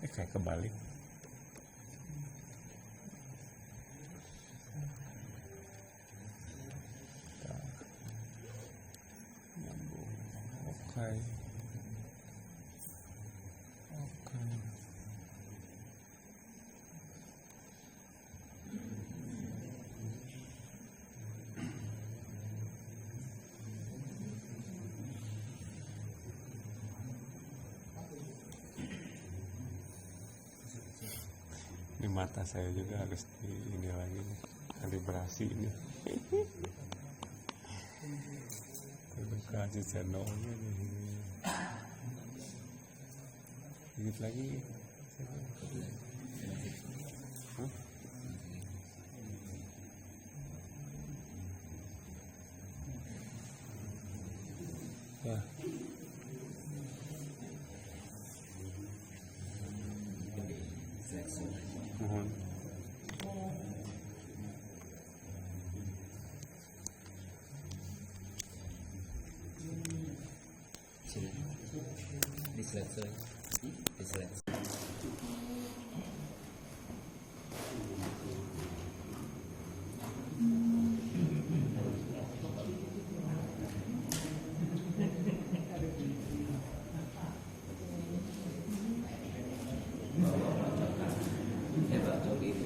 Kayak kebalik. Nyambung. Oke. Ini mata saya juga harus ini lagi nih, kalibrasi ini. Kasih channelnya nih. Sedikit lagi. Hah? Ya. Mohon.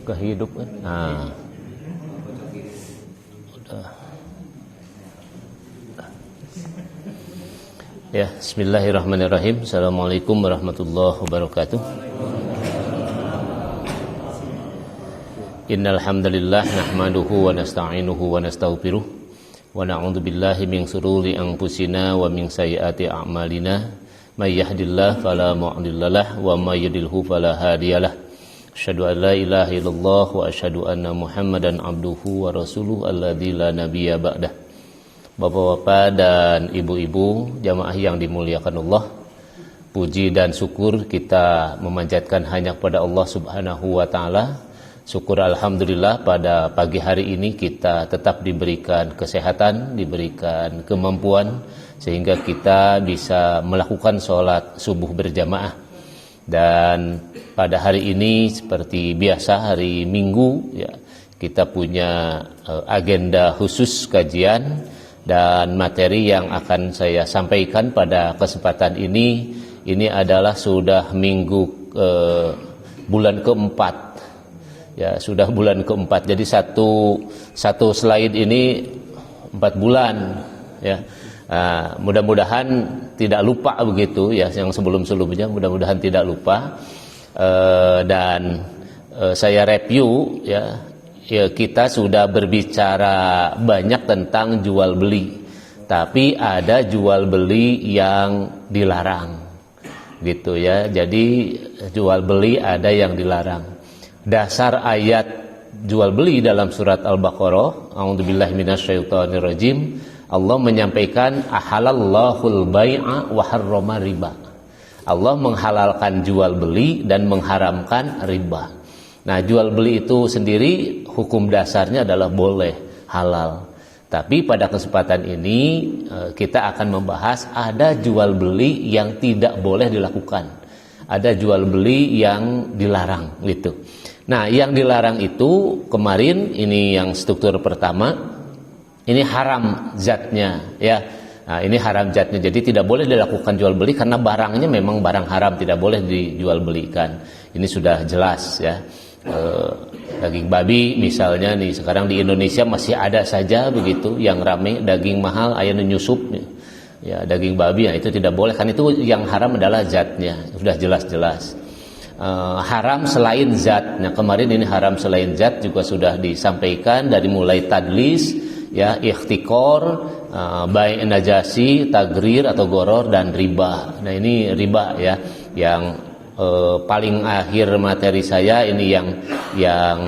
Kehidupan. Nah, udah. Ya, bismillahirrahmanirrahim. Assalamualaikum warahmatullahi wabarakatuh. Innal hamdalillah nahmaduhu wa nasta'inuhu wa nastaghfiruh wa na'udzu billahi min shururi anfusina wa min sayyiati a'malina. May yahdihillahu fala mudhillalah wa may yudlilhu fala hadiyalah. Asyhadu an la ilaha illallah wa asyhadu anna Muhammadan abduhu wa rasuluhu alladzi la nabiyya ba'dah. Bapak-bapak dan ibu-ibu jamaah yang dimuliakan Allah, puji dan syukur kita memanjatkan hanya kepada Allah Subhanahu wa taala. Syukur alhamdulillah pada pagi hari ini kita tetap diberikan kesehatan, diberikan kemampuan sehingga kita bisa melakukan sholat subuh berjamaah. Dan pada hari ini seperti biasa hari Minggu ya, kita punya agenda khusus kajian dan materi yang akan saya sampaikan pada kesempatan ini adalah sudah minggu bulan keempat ya, sudah bulan keempat. Jadi satu slide ini 4 bulan ya. Mudah-mudahan tidak lupa begitu ya, yang sebelum-sebelumnya mudah-mudahan tidak lupa. Dan saya review ya, kita sudah berbicara banyak tentang jual beli, tapi ada jual beli yang dilarang gitu ya. Jadi jual beli ada yang dilarang. Dasar ayat jual beli dalam surat Al-Baqarah, a'udzubillahi minasyaitonirrajim, Allah menyampaikan ahalallahul bai'a wa harrama riba. Allah menghalalkan jual beli dan mengharamkan riba. Nah, jual beli itu sendiri hukum dasarnya adalah boleh, halal. Tapi pada kesempatan ini kita akan membahas ada jual beli yang tidak boleh dilakukan. Ada jual beli yang dilarang gitu. Nah, yang dilarang itu kemarin ini yang struktur pertama. Ini haram zatnya ya. Nah, ini haram zatnya. Jadi tidak boleh dilakukan jual beli karena barangnya memang barang haram, tidak boleh dijual belikan. Ini sudah jelas ya. Daging babi misalnya nih, sekarang di Indonesia masih ada saja begitu yang rame, daging mahal aya nu nyusup ya, daging babi ya, itu tidak boleh kan. Itu yang haram adalah zatnya, sudah jelas-jelas. Haram selain zat. Nah, kemarin ini haram selain zat juga sudah disampaikan dari mulai tadlis ya, ikhtikor, bai najasi, tagrir atau goror, dan riba. Nah, ini riba ya, yang paling akhir materi saya ini yang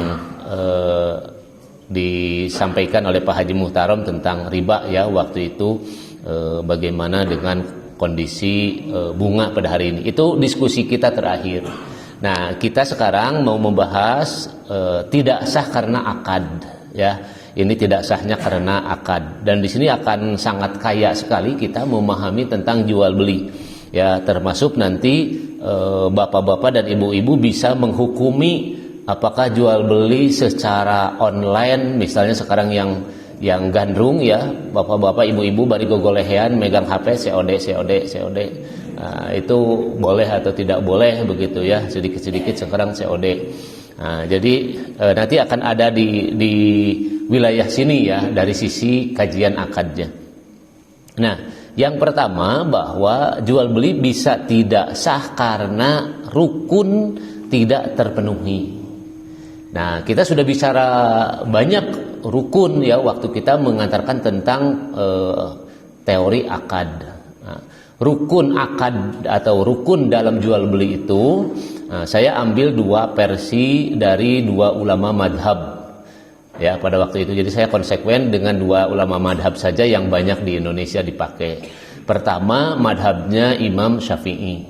disampaikan oleh Pak Haji Muhtaram tentang riba ya, waktu itu bagaimana dengan kondisi bunga pada hari ini. Itu diskusi kita terakhir. Nah, kita sekarang mau membahas tidak sah karena akad ya. Ini tidak sahnya karena akad, dan di sini akan sangat kaya sekali kita memahami tentang jual beli ya, termasuk nanti bapak-bapak dan ibu-ibu bisa menghukumi apakah jual beli secara online, misalnya sekarang yang gandrung ya, bapak-bapak ibu-ibu bari gogolehean megang HP COD. Itu boleh atau tidak boleh begitu ya, sedikit-sedikit sekarang COD. Jadi nanti akan ada di wilayah sini ya dari sisi kajian akadnya. Nah, yang pertama bahwa jual beli bisa tidak sah karena rukun tidak terpenuhi. Nah, kita sudah bicara banyak rukun ya waktu kita mengantarkan tentang teori akad. Nah, rukun akad atau rukun dalam jual beli itu saya ambil dua versi dari dua ulama madhab ya pada waktu itu. Jadi saya konsekuen dengan dua ulama madhab saja yang banyak di Indonesia dipakai. Pertama, madhabnya Imam Syafi'i.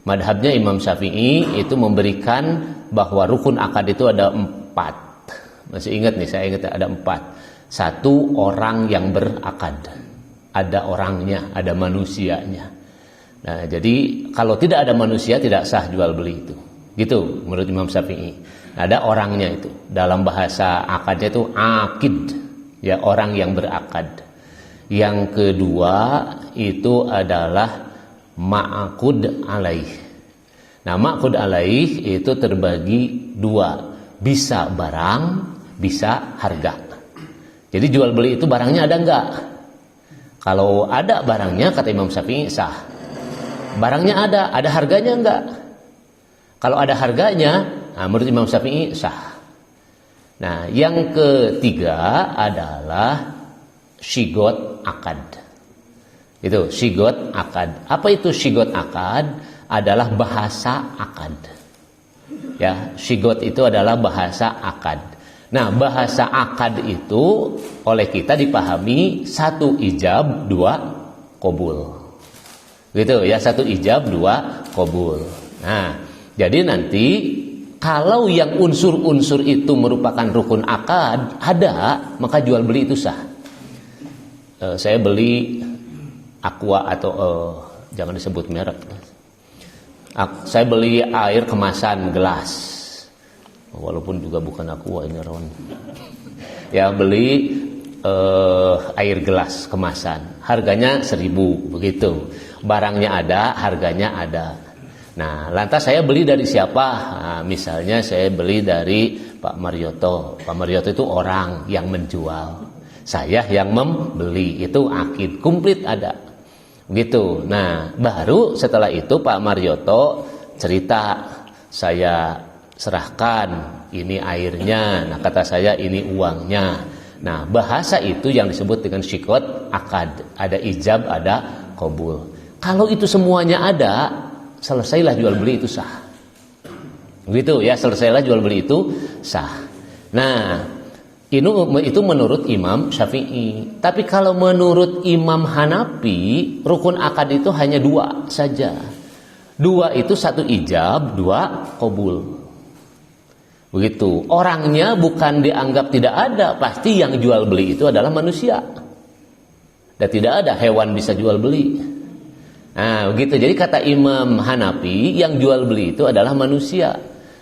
Madhabnya Imam Syafi'i itu memberikan bahwa rukun akad itu ada 4. Masih ingat nih, saya ingat ada 4. Satu, orang yang berakad. Ada orangnya, ada manusianya. Nah, jadi kalau tidak ada manusia tidak sah jual beli itu. Gitu menurut Imam Syafi'i. Ada orangnya itu. Dalam bahasa akadnya itu akid, ya orang yang berakad. Yang kedua itu adalah ma'aqud alaih. Nah, ma'aqud alaih itu terbagi 2. Bisa barang, bisa harga. Jadi jual beli itu barangnya ada enggak? Kalau ada barangnya kata Imam Syafi'i sah. Barangnya ada harganya enggak? Kalau ada harganya, menurut Imam Syafi'i sah. Nah, yang ketiga adalah syigot akad. Itu syigot akad. Apa itu syigot akad? Adalah bahasa akad. Ya, syigot itu adalah bahasa akad. Nah, bahasa akad itu oleh kita dipahami 1 ijab 2 qabul. Gitu ya, 1 ijab 2 qabul. Nah, jadi nanti kalau yang unsur-unsur itu merupakan rukun akad ada, maka jual beli itu sah. Saya beli aqua atau jangan disebut merek. Saya beli air kemasan gelas, walaupun juga bukan aqua ini Ron. Ya, beli air gelas kemasan, harganya 1.000 begitu. Barangnya ada, harganya ada. Nah, lantas saya beli dari siapa? Nah, misalnya saya beli dari Pak Marioto. Pak Marioto itu orang yang menjual. Saya yang membeli, itu akid komplit ada. Gitu. Nah, baru setelah itu Pak Marioto cerita, saya serahkan ini airnya. Nah, kata saya ini uangnya. Nah, bahasa itu yang disebut dengan syigot akad. Ada ijab, ada qabul. Kalau itu semuanya ada, selesailah jual beli itu sah. Gitu ya, selesailah jual beli itu sah. Nah, itu menurut Imam Syafi'i. Tapi kalau menurut Imam Hanafi, rukun akad itu hanya 2 saja. 2 itu 1 ijab, 2 qabul. Begitu. Orangnya bukan dianggap tidak ada, pasti yang jual beli itu adalah manusia. Dan tidak ada hewan bisa jual beli. Nah, begitu. Jadi kata Imam Hanafi, yang jual beli itu adalah manusia.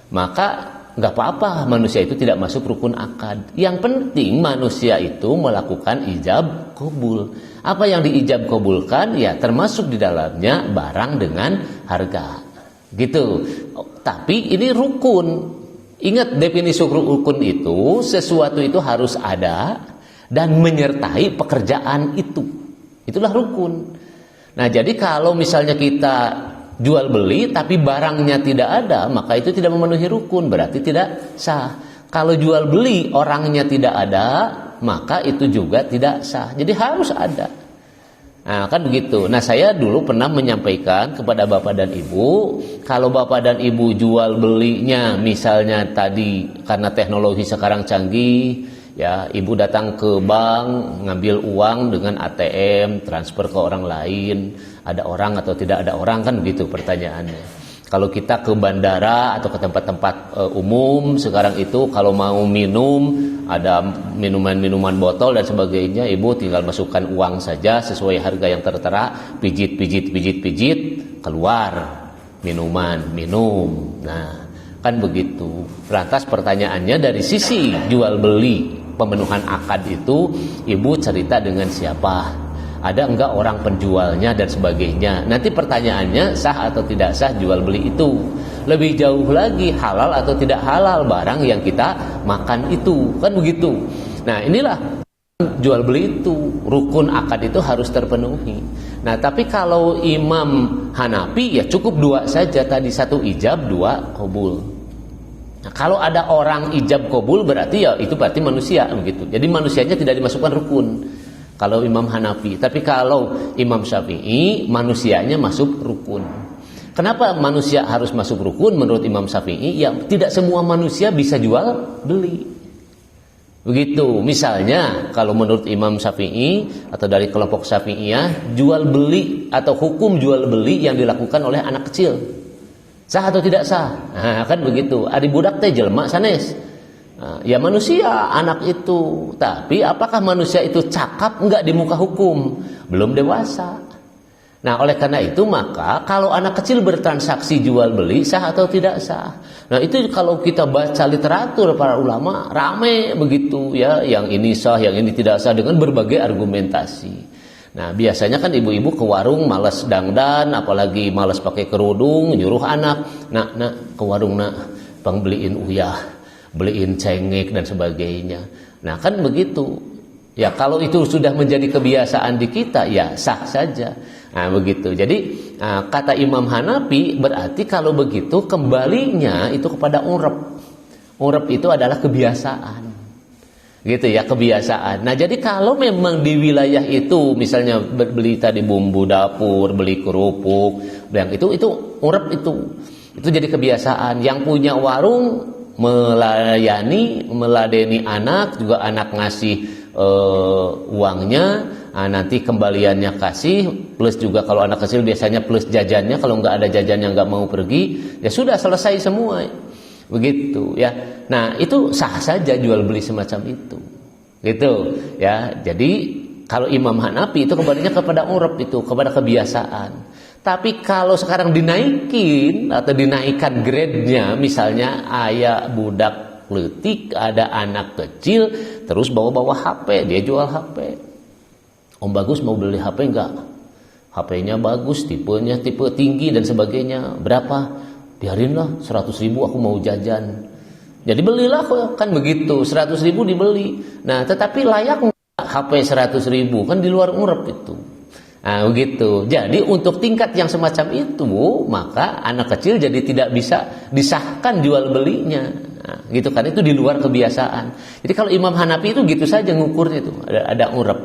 Maka nggak apa-apa manusia itu tidak masuk rukun akad. Yang penting manusia itu melakukan ijab qabul. Apa yang diijab qabulkan ya termasuk di dalamnya barang dengan harga. Gitu. Tapi ini rukun. Ingat definisi rukun itu, sesuatu itu harus ada dan menyertai pekerjaan itu. Itulah rukun. Nah, jadi kalau misalnya kita jual beli tapi barangnya tidak ada, maka itu tidak memenuhi rukun, berarti tidak sah. Kalau jual beli orangnya tidak ada, maka itu juga tidak sah. Jadi harus ada. Nah, kan begitu. Nah, saya dulu pernah menyampaikan kepada Bapak dan Ibu, kalau Bapak dan Ibu jual belinya misalnya tadi karena teknologi sekarang canggih, ya, Ibu datang ke bank, ngambil uang dengan ATM, transfer ke orang lain, ada orang atau tidak ada orang, kan begitu pertanyaannya. Kalau kita ke bandara atau ke tempat-tempat umum sekarang itu, kalau mau minum, ada minuman-minuman botol dan sebagainya, Ibu tinggal masukkan uang saja sesuai harga yang tertera, pijit, keluar. minuman, minum. Nah, kan begitu. Lantas pertanyaannya dari sisi jual beli pemenuhan akad itu, ibu cerita dengan siapa? Ada enggak orang penjualnya dan sebagainya. Nanti pertanyaannya sah atau tidak sah jual beli itu. Lebih jauh lagi, halal atau tidak halal barang yang kita makan itu, kan begitu. Nah, inilah jual beli itu, rukun akad itu harus terpenuhi. Nah, tapi kalau Imam Hanafi ya cukup 2 saja tadi, 1 ijab, 2 qabul. Nah, kalau ada orang ijab qabul berarti ya itu berarti manusia begitu. Jadi manusianya tidak dimasukkan rukun kalau Imam Hanafi. Tapi kalau Imam Syafi'i manusianya masuk rukun. Kenapa manusia harus masuk rukun menurut Imam Syafi'i? Ya tidak semua manusia bisa jual beli. Begitu, misalnya kalau menurut Imam Syafi'i atau dari kelompok Syafi'iyah, jual beli atau hukum jual beli yang dilakukan oleh anak kecil sah atau tidak sah? Nah, kan begitu. Ari budak teh jelema sanes. Nah, ya manusia anak itu, tapi apakah manusia itu cakap enggak di muka hukum? Belum dewasa. Nah, oleh karena itu maka kalau anak kecil bertransaksi jual beli sah atau tidak sah. Nah, itu kalau kita baca literatur para ulama rame begitu ya, yang ini sah, yang ini tidak sah dengan berbagai argumentasi. Nah, biasanya kan ibu-ibu ke warung malas dangdan, apalagi malas pakai kerudung, nyuruh anak, nak ke warung nak, bang beliin uyah, beliin cengek dan sebagainya. Nah, kan begitu. Ya, kalau itu sudah menjadi kebiasaan di kita, ya sah saja. Nah, begitu. Jadi kata Imam Hanafi berarti kalau begitu kembalinya itu kepada urep. Urep itu adalah kebiasaan. Gitu ya, kebiasaan. Nah, jadi kalau memang di wilayah itu misalnya beli tadi bumbu dapur, beli kerupuk, yang itu urep itu. Itu jadi kebiasaan. Yang punya warung meladeni anak, juga anak ngasih uangnya, nanti kembaliannya kasih, plus juga kalau anak kecil biasanya plus jajannya, kalau nggak ada jajannya nggak mau pergi, ya sudah selesai semua, begitu ya. Nah, itu sah saja jual beli semacam itu, gitu ya. Jadi kalau Imam Hanafi itu kembalinya kepada urep itu, kepada kebiasaan. Tapi kalau sekarang dinaikin atau dinaikkan grade-nya, misalnya ayah budak letik, ada anak kecil terus bawa-bawa HP, dia jual HP. Om Bagus mau beli HP enggak? HP-nya bagus, tipenya tipe tinggi dan sebagainya. Berapa? Biarinlah 100.000, aku mau jajan. Jadi belilah, kan begitu, 100.000 dibeli. Nah, tetapi layak enggak HP 100.000? Kan di luar urep itu. Nah, begitu. Jadi untuk tingkat yang semacam itu, maka anak kecil jadi tidak bisa disahkan jual belinya. Nah, gitu kan, itu di luar kebiasaan. Jadi kalau Imam Hanafi itu gitu saja ngukurnya itu, ada urep.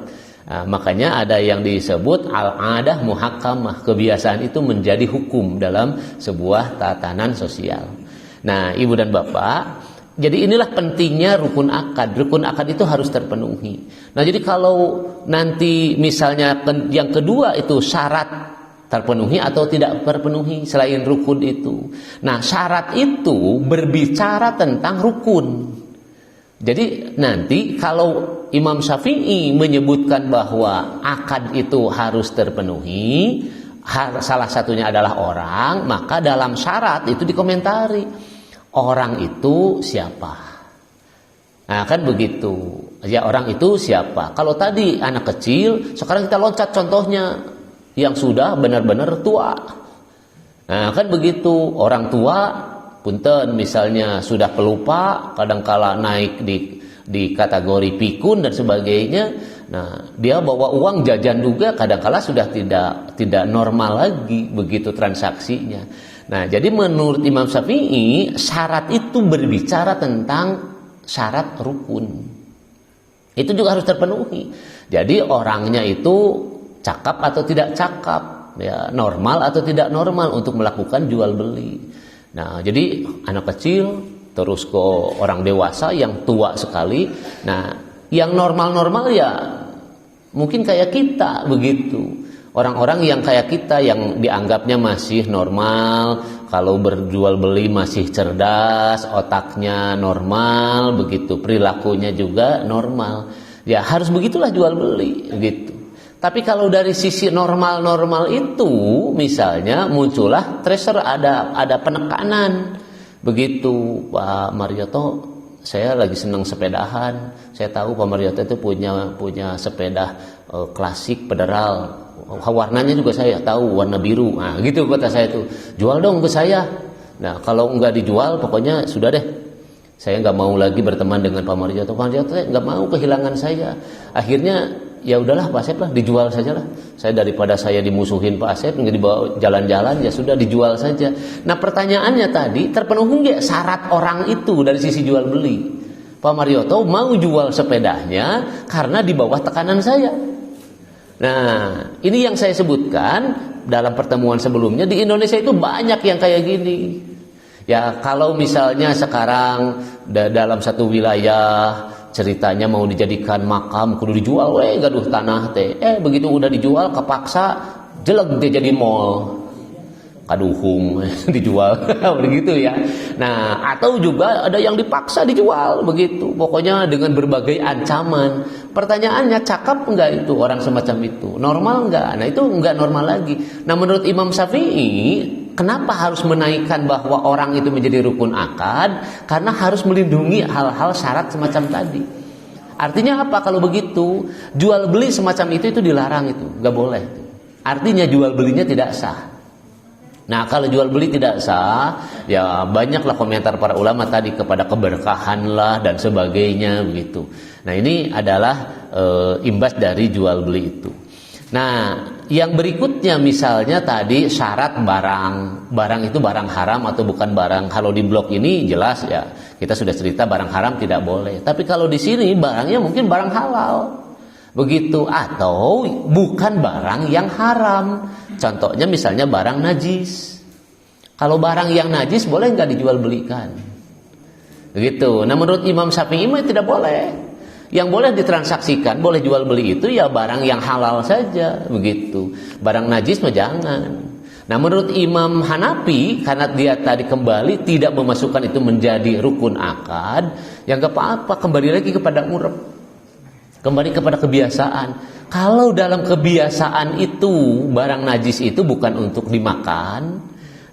Nah, makanya ada yang disebut al-adah muhakkamah, kebiasaan itu menjadi hukum dalam sebuah tatanan sosial. Nah, ibu dan bapak, jadi inilah pentingnya rukun akad. Rukun akad itu harus terpenuhi. Nah, jadi kalau nanti misalnya yang kedua itu syarat terpenuhi atau tidak terpenuhi selain rukun itu. Nah, syarat itu berbicara tentang rukun. Jadi nanti kalau Imam Syafi'i menyebutkan bahwa akad itu harus terpenuhi, salah satunya adalah orang, maka dalam syarat itu dikomentari. Orang itu siapa? Nah, kan begitu. Ya, orang itu siapa? Kalau tadi anak kecil, sekarang kita loncat contohnya yang sudah benar-benar tua. Nah, kan begitu. Orang tua, punten misalnya sudah pelupa, kadangkala naik di kategori pikun dan sebagainya. Nah, dia bawa uang jajan juga, kadangkala sudah tidak normal lagi begitu transaksinya. Nah, jadi menurut Imam Syafi'i syarat itu berbicara tentang syarat rukun. Itu juga harus terpenuhi. Jadi orangnya itu cakap atau tidak cakap, ya, normal atau tidak normal untuk melakukan jual beli. Nah, jadi anak kecil terus ke orang dewasa yang tua sekali. Nah, yang normal-normal ya mungkin kayak kita begitu. Orang-orang yang kayak kita yang dianggapnya masih normal, kalau berjual beli masih cerdas, otaknya normal begitu, perilakunya juga normal. Ya harus begitulah jual beli gitu. Tapi kalau dari sisi normal-normal itu, misalnya muncullah tracer, ada penekanan. Begitu, Pak Marioto, saya lagi senang sepedahan. Saya tahu Pak Marioto itu punya sepeda klasik federal. Warnanya juga saya tahu, warna biru. Nah, gitu kata saya itu. Jual dong ke saya. Nah, kalau nggak dijual, pokoknya sudah deh. Saya nggak mau lagi berteman dengan Pak Marioto. Pak Marioto nggak mau kehilangan saya. Akhirnya ya udahlah Pak Asep lah, dijual saja lah. Saya daripada saya dimusuhin Pak Asep, nggak dibawa jalan-jalan, ya sudah dijual saja. Nah pertanyaannya tadi, terpenuhi nggak syarat orang itu dari sisi jual beli? Pak Marioto mau jual sepedanya karena di bawah tekanan saya. Nah ini yang saya sebutkan dalam pertemuan sebelumnya, di Indonesia itu banyak yang kayak gini. Ya kalau misalnya sekarang dalam satu wilayah ceritanya mau dijadikan makam, kudu dijual, gaduh tanah teh. Begitu udah dijual kepaksa jeleg dia jadi mall. Kaduhung dijual begitu ya. Nah, atau juga ada yang dipaksa dijual begitu. Pokoknya dengan berbagai ancaman. Pertanyaannya, cakap enggak itu orang semacam itu? Normal enggak? Nah, itu enggak normal lagi. Nah, menurut Imam Syafi'i, kenapa harus menaikkan bahwa orang itu menjadi rukun akad? Karena harus melindungi hal-hal syarat semacam tadi. Artinya apa kalau begitu? Jual beli semacam itu dilarang, itu enggak boleh. Artinya jual belinya tidak sah. Nah kalau jual beli tidak sah, ya banyaklah komentar para ulama tadi kepada keberkahan lah dan sebagainya begitu. Nah ini adalah imbas dari jual beli itu. Nah yang berikutnya misalnya tadi syarat barang itu barang haram atau bukan barang. Kalau di blog ini jelas ya, kita sudah cerita barang haram tidak boleh. Tapi kalau di sini barangnya mungkin barang halal. Begitu, atau bukan barang yang haram. Contohnya misalnya barang najis. Kalau barang yang najis boleh nggak dijual belikan? Begitu. Nah menurut Imam Syafi'i tidak boleh. Yang boleh ditransaksikan, boleh jual beli itu ya barang yang halal saja. Begitu. Barang najis mah jangan. Nah menurut Imam Hanafi, karena dia tadi kembali tidak memasukkan itu menjadi rukun akad, yang gak apa-apa, kembali lagi kepada urep. Kembali kepada kebiasaan. Kalau dalam kebiasaan itu barang najis itu bukan untuk dimakan,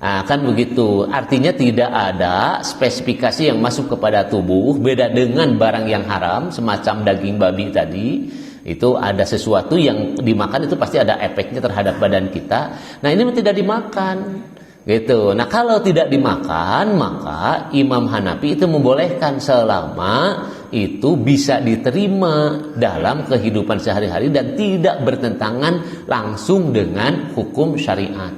nah, kan begitu. Artinya tidak ada spesifikasi yang masuk kepada tubuh. Beda dengan barang yang haram, semacam daging babi tadi. Itu ada sesuatu yang dimakan, itu pasti ada efeknya terhadap badan kita. Nah ini tidak dimakan. Gitu. Nah kalau tidak dimakan, maka Imam Hanafi itu membolehkan selama itu bisa diterima dalam kehidupan sehari-hari dan tidak bertentangan langsung dengan hukum syariat.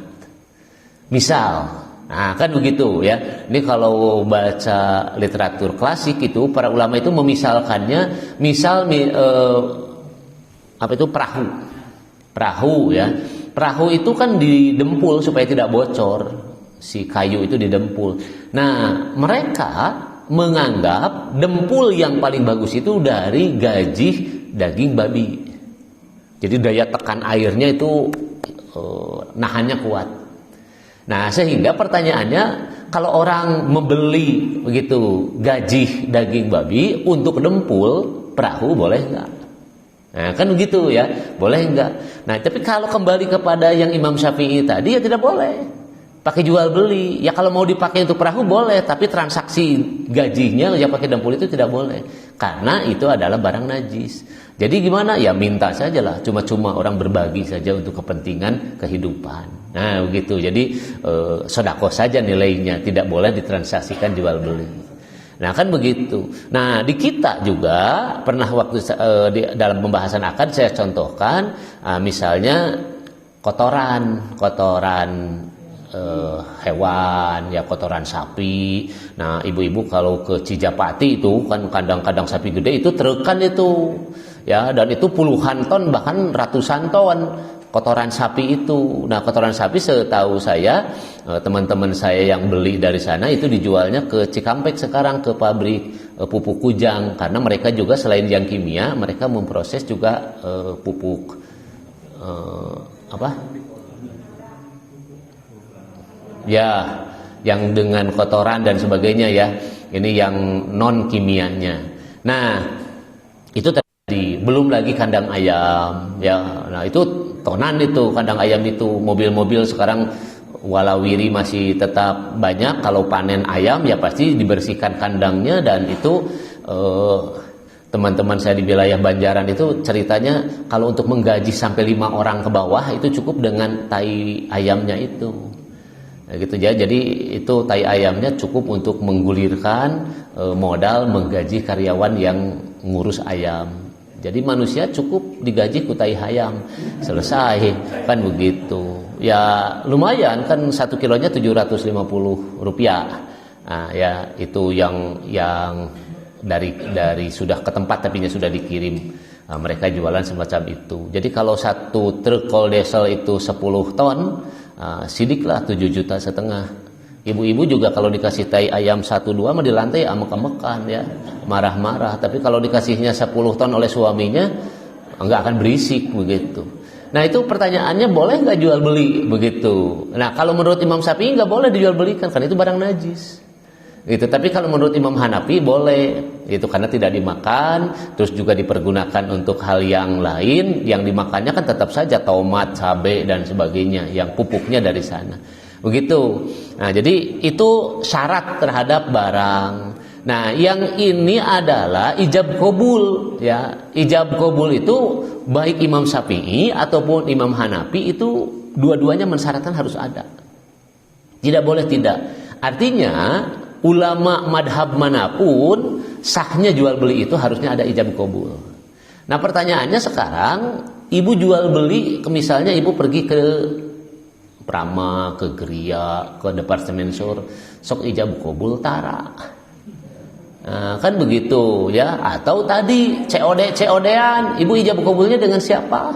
Misal, nah kan begitu ya. Ini kalau baca literatur klasik itu para ulama itu memisalkannya, misal apa itu perahu ya. Perahu itu kan didempul supaya tidak bocor, si kayu itu didempul. Nah mereka menganggap dempul yang paling bagus itu dari gajih daging babi. Jadi daya tekan airnya itu nahannya kuat. Nah sehingga pertanyaannya, kalau orang membeli begitu gajih daging babi untuk dempul perahu boleh nggak? Nah kan begitu ya, boleh enggak? Nah tapi kalau kembali kepada yang Imam Syafi'i tadi ya tidak boleh pakai jual beli. Ya kalau mau dipakai untuk perahu boleh, tapi transaksi gajinya yang pakai dempul itu tidak boleh, karena itu adalah barang najis. Jadi gimana? Ya minta sajalah, cuma-cuma orang berbagi saja untuk kepentingan kehidupan. Nah begitu. Jadi sedekah saja nilainya, tidak boleh ditransaksikan jual beli. Nah kan begitu. Nah di kita juga pernah waktu dalam pembahasan akad saya contohkan, misalnya kotoran hewan ya, kotoran sapi. Nah ibu-ibu kalau ke Cijapati itu kan kandang-kandang sapi gede itu terekan itu ya, dan itu puluhan ton bahkan ratusan ton kotoran sapi itu. Nah kotoran sapi setahu saya, teman-teman saya yang beli dari sana itu dijualnya ke Cikampek sekarang, ke pabrik pupuk Kujang, karena mereka juga selain yang kimia mereka memproses juga pupuk ya yang dengan kotoran dan sebagainya ya, ini yang non kimianya. Nah itu tadi belum lagi kandang ayam ya. Nah itu tonan itu kandang ayam itu, mobil-mobil sekarang walawiri masih tetap banyak. Kalau panen ayam ya pasti dibersihkan kandangnya, dan itu teman-teman saya di wilayah Banjaran itu ceritanya kalau untuk menggaji sampai 5 orang ke bawah itu cukup dengan tai ayamnya itu. Nah, gitu ya. Jadi itu tai ayamnya cukup untuk menggulirkan modal menggaji karyawan yang ngurus ayam. Jadi manusia cukup digaji ku tai ayam, selesai kan begitu. Ya lumayan kan, 1 kilonya 750 rupiah. Nah, ya itu yang dari sudah ke tempat tapinya sudah dikirim. Nah, mereka jualan semacam itu. Jadi kalau 1 truk kol diesel itu 10 ton, sidiklah 7,5 juta. Ibu-ibu juga kalau dikasih tai ayam 1-2 mah di lantai amek-amekan ya, marah-marah. Tapi kalau dikasihnya 10 ton oleh suaminya, enggak akan berisik begitu. Nah itu pertanyaannya, boleh nggak jual beli begitu? Nah kalau menurut Imam Syafi'i nggak boleh dijual belikan karena itu barang najis. Gitu. Tapi kalau menurut Imam Hanafi boleh, itu karena tidak dimakan, terus juga dipergunakan untuk hal yang lain. Yang dimakannya kan tetap saja tomat, cabai dan sebagainya, yang pupuknya dari sana. Begitu. Nah, jadi itu syarat terhadap barang. Nah, yang ini adalah ijab qabul ya. Ijab qabul itu baik Imam Syafi'i ataupun Imam Hanafi itu dua-duanya mensyaratkan harus ada. Tidak boleh tidak. Artinya ulama madhab manapun sahnya jual beli itu harusnya ada ijab qabul. Nah, pertanyaannya sekarang, ibu jual beli, misalnya ibu pergi ke Prama, ke Geria, ke departemen store, sok ijab qabul tara. Nah, kan begitu ya. Atau tadi COD-an, ibu ijab qabulnya dengan siapa?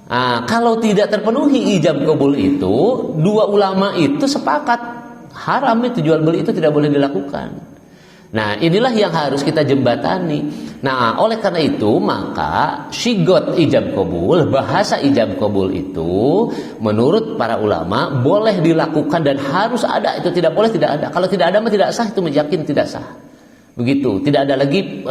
Nah, kalau tidak terpenuhi ijab qabul itu, dua ulama itu sepakat haram itu jual beli itu tidak boleh dilakukan. Nah, inilah yang harus kita jembatani. Nah, oleh karena itu maka syigot ijab qabul, bahasa ijab qabul itu menurut para ulama boleh dilakukan dan harus ada. Itu tidak boleh tidak ada. Kalau tidak ada mah tidak sah, itu yakin tidak sah. Begitu. Tidak ada lagi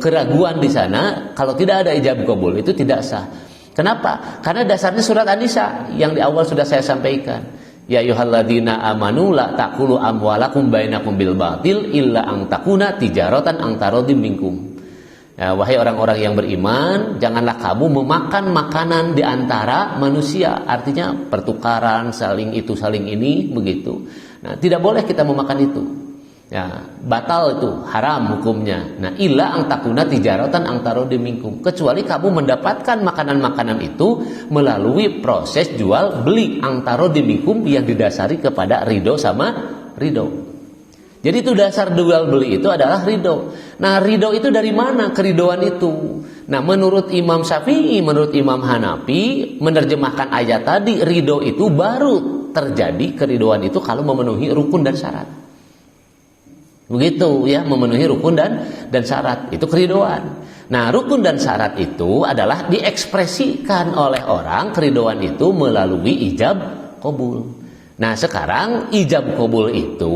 keraguan di sana. Kalau tidak ada ijab qabul itu tidak sah. Kenapa? Karena dasarnya surat An-Nisa yang di awal sudah saya sampaikan. Ya ayyuhalladzina amanu la taqulu amwalakum bainakum bil batil illa an takuna tijaratan an taradhim minkum. Ya, wahai orang-orang yang beriman, janganlah kamu memakan makanan di antara manusia. Artinya pertukaran, saling itu saling ini begitu. Nah, tidak boleh kita memakan itu. Ya, batal itu, haram hukumnya. Nah, illa ang takuna tijaratan ang taradhim minkum. Kecuali kamu mendapatkan makanan-makanan itu melalui proses jual beli ang taradhim minkum yang didasari kepada ridho sama ridho. Jadi itu dasar jual beli itu adalah ridho. Nah, ridho itu dari mana keridoan itu? Nah, menurut Imam Syafi'i, menurut Imam Hanafi, menerjemahkan ayat tadi, ridho itu baru terjadi keridoan itu kalau memenuhi rukun dan syarat. Begitu ya, memenuhi rukun dan syarat itu keridoan. Nah, rukun dan syarat itu adalah diekspresikan oleh orang keridoan itu melalui ijab qabul. Nah, sekarang ijab qabul itu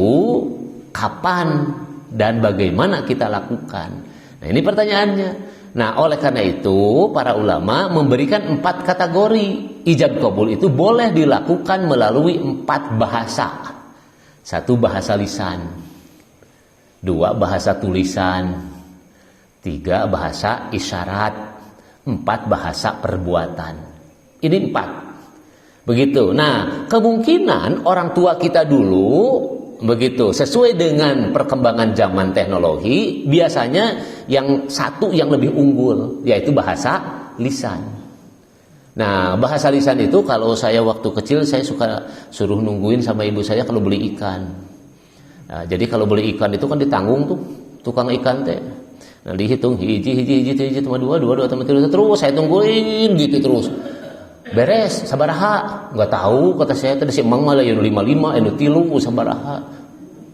kapan dan bagaimana kita lakukan? Nah, ini pertanyaannya. Nah, oleh karena itu para ulama memberikan 4 kategori. Ijab qabul itu boleh dilakukan melalui 4 bahasa. 1 bahasa lisan, 2 bahasa tulisan, 3 bahasa isyarat, 4 bahasa perbuatan. Ini 4. Begitu. Nah, kemungkinan orang tua kita dulu begitu, sesuai dengan perkembangan zaman teknologi, biasanya yang satu yang lebih unggul, yaitu bahasa lisan. Nah, bahasa lisan itu kalau saya waktu kecil saya suka suruh nungguin sama ibu saya kalau beli ikan. Nah, jadi kalau beli ikan itu kan ditanggung tuh tukang ikan teh. Nah, dihitung hiji sama dua sama tiga, terus saya tungguin gitu terus. Beres sabaraha? Enggak tahu, kata saya tadi si Mang malah anu 55, anu 3 sabaraha.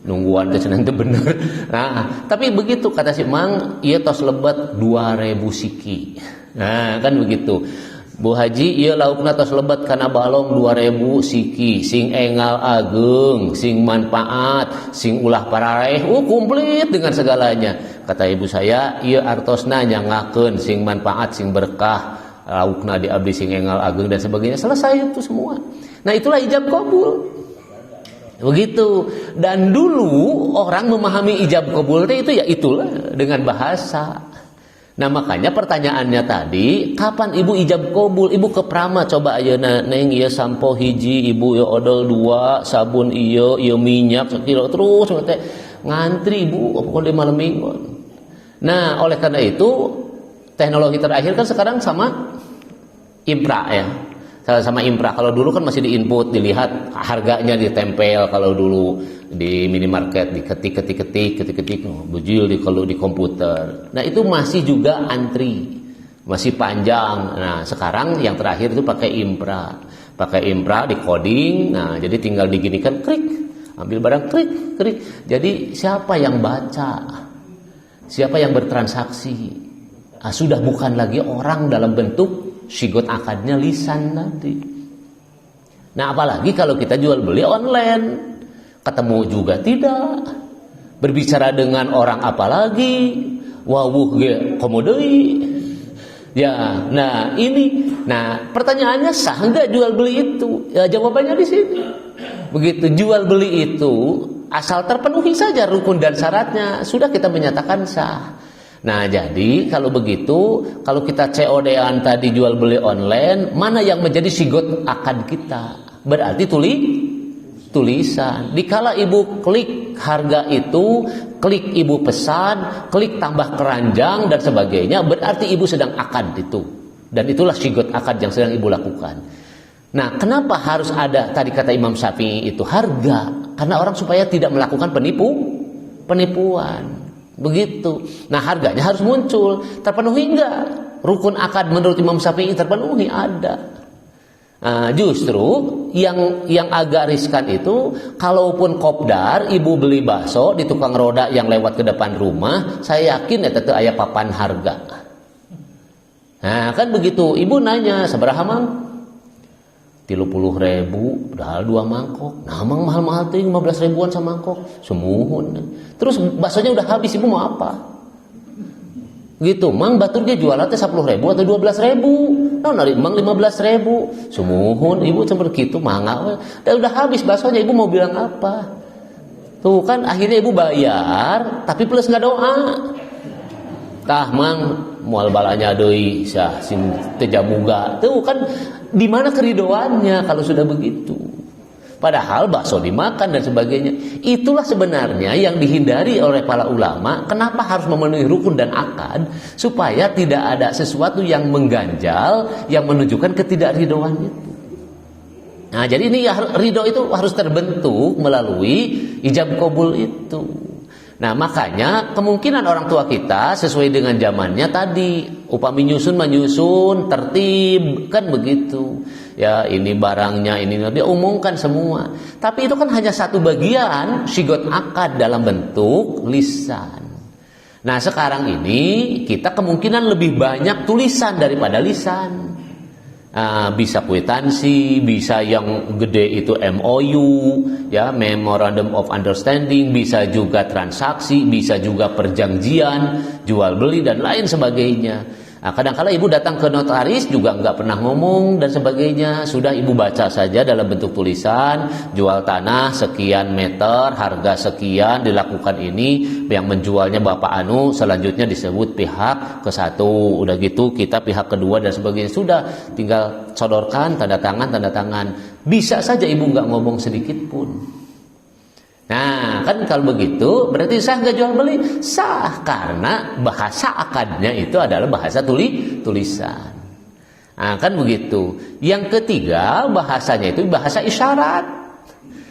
Nungguan teh cenah teh bener. Nah, tapi begitu kata si Mang, ieu tos lebet 2000 siki. Nah, kan begitu. Bu Haji ieu laukna tos lebet kana balong 2000 siki, sing engal ageng, sing manfaat, sing ulah parareh, komplit dengan segalanya. Kata ibu saya, ieu artosna nyangakeun sing manfaat, sing berkah, laukna di abdi sing engal ageng dan sebagainya. Selesai itu semua. Nah, itulah ijab kabul. Begitu. Dan dulu orang memahami ijab kabul itu ya itulah dengan bahasa. Nah, makanya pertanyaannya tadi, kapan ibu ijab kabul? Ibu ke prama coba ayeuna neng ieu sampo hiji, ibu ieu odol 2, sabun ieu minyak sekilo terus teh ngantri ibu pokoknya malam minggu. Nah, oleh karena itu teknologi terakhir kan sekarang sama impra ya. Sama impra. Kalau dulu kan masih diinput, dilihat harganya ditempel. Kalau dulu di minimarket diketik, bujil kalau di komputer. Nah, itu masih juga antri, masih panjang. Nah, sekarang yang terakhir itu pakai impra, di coding. Nah, jadi tinggal diginikan, klik, ambil barang, klik. Jadi siapa yang baca, siapa yang bertransaksi? Nah, sudah bukan lagi orang dalam bentuk sigot akadnya lisan tadi. Nah, apalagi kalau kita jual beli online, ketemu juga tidak, berbicara dengan orang apalagi, wawuh ge komo deui. Ya, nah ini, pertanyaannya sah enggak jual beli itu? Ya, jawabannya di sini. Begitu, jual beli itu asal terpenuhi saja rukun dan syaratnya, sudah kita menyatakan sah. Nah, jadi kalau begitu, kalau kita COD-an tadi jual beli online, mana yang menjadi sigot akad kita? Berarti tulisan. Dikala ibu klik harga itu, klik ibu pesan, klik tambah keranjang dan sebagainya, berarti ibu sedang akad itu. Dan itulah sigot akad yang sedang ibu lakukan. Nah, kenapa harus ada tadi kata Imam Syafi'i itu harga? Karena orang supaya tidak melakukan penipuan. Begitu. Nah, harganya harus muncul. Terpenuhi enggak? Rukun akad menurut Imam Syafi'i terpenuhi, ada. Justru yang agak riskan itu, kalaupun kopdar ibu beli bakso di tukang roda yang lewat ke depan rumah, saya yakin ya tentu aya papan harga. Nah, kan begitu. Ibu nanya, sabaraha mang? 30.000, padahal 2 mangkok. Nah, mang mahal-mahal teh 15 ribuan samangkok. Semuhun. Terus baksonya udah habis, ibu mau apa? Gitu, mang baturnya jualan teh 10.000 atau 12.000. Nah, nari mang 15.000. Semuhun, ibu seperti itu mangga. Dan udah habis baksonya, ibu mau bilang apa? Tuh kan akhirnya ibu bayar, tapi plus nggak doa. Tah mang moal balanya deui sah sing teu jamuga. Tuh kan di mana keridoannya kalau sudah begitu? Padahal bakso dimakan dan sebagainya. Itulah sebenarnya yang dihindari oleh para ulama. Kenapa harus memenuhi rukun dan akad? Supaya tidak ada sesuatu yang mengganjal, yang menunjukkan ketidakridhoan itu. Nah, jadi ini ridho itu harus terbentuk melalui ijab kabul itu. Nah, makanya kemungkinan orang tua kita sesuai dengan zamannya tadi, upami menyusun, tertib, kan begitu. Ya, ini barangnya, ini dia umumkan semua. Tapi itu kan hanya satu bagian sigot akad dalam bentuk lisan. Nah, sekarang ini kita kemungkinan lebih banyak tulisan daripada lisan. Bisa kwitansi, bisa yang gede itu MOU, ya, Memorandum of Understanding, bisa juga transaksi, bisa juga perjanjian, jual beli dan lain sebagainya. Kadang-kala ibu datang ke notaris juga nggak pernah ngomong dan sebagainya, sudah ibu baca saja dalam bentuk tulisan, jual tanah sekian meter, harga sekian, dilakukan ini, yang menjualnya Bapak Anu, selanjutnya disebut pihak ke satu, udah gitu kita pihak kedua dan sebagainya, sudah tinggal sodorkan tanda tangan, bisa saja ibu nggak ngomong sedikit pun. Nah, kan kalau begitu berarti sah nggak jual beli? Sah, karena bahasa akadnya itu adalah bahasa tulisan. Nah, kan begitu. Yang ketiga, bahasanya itu bahasa isyarat.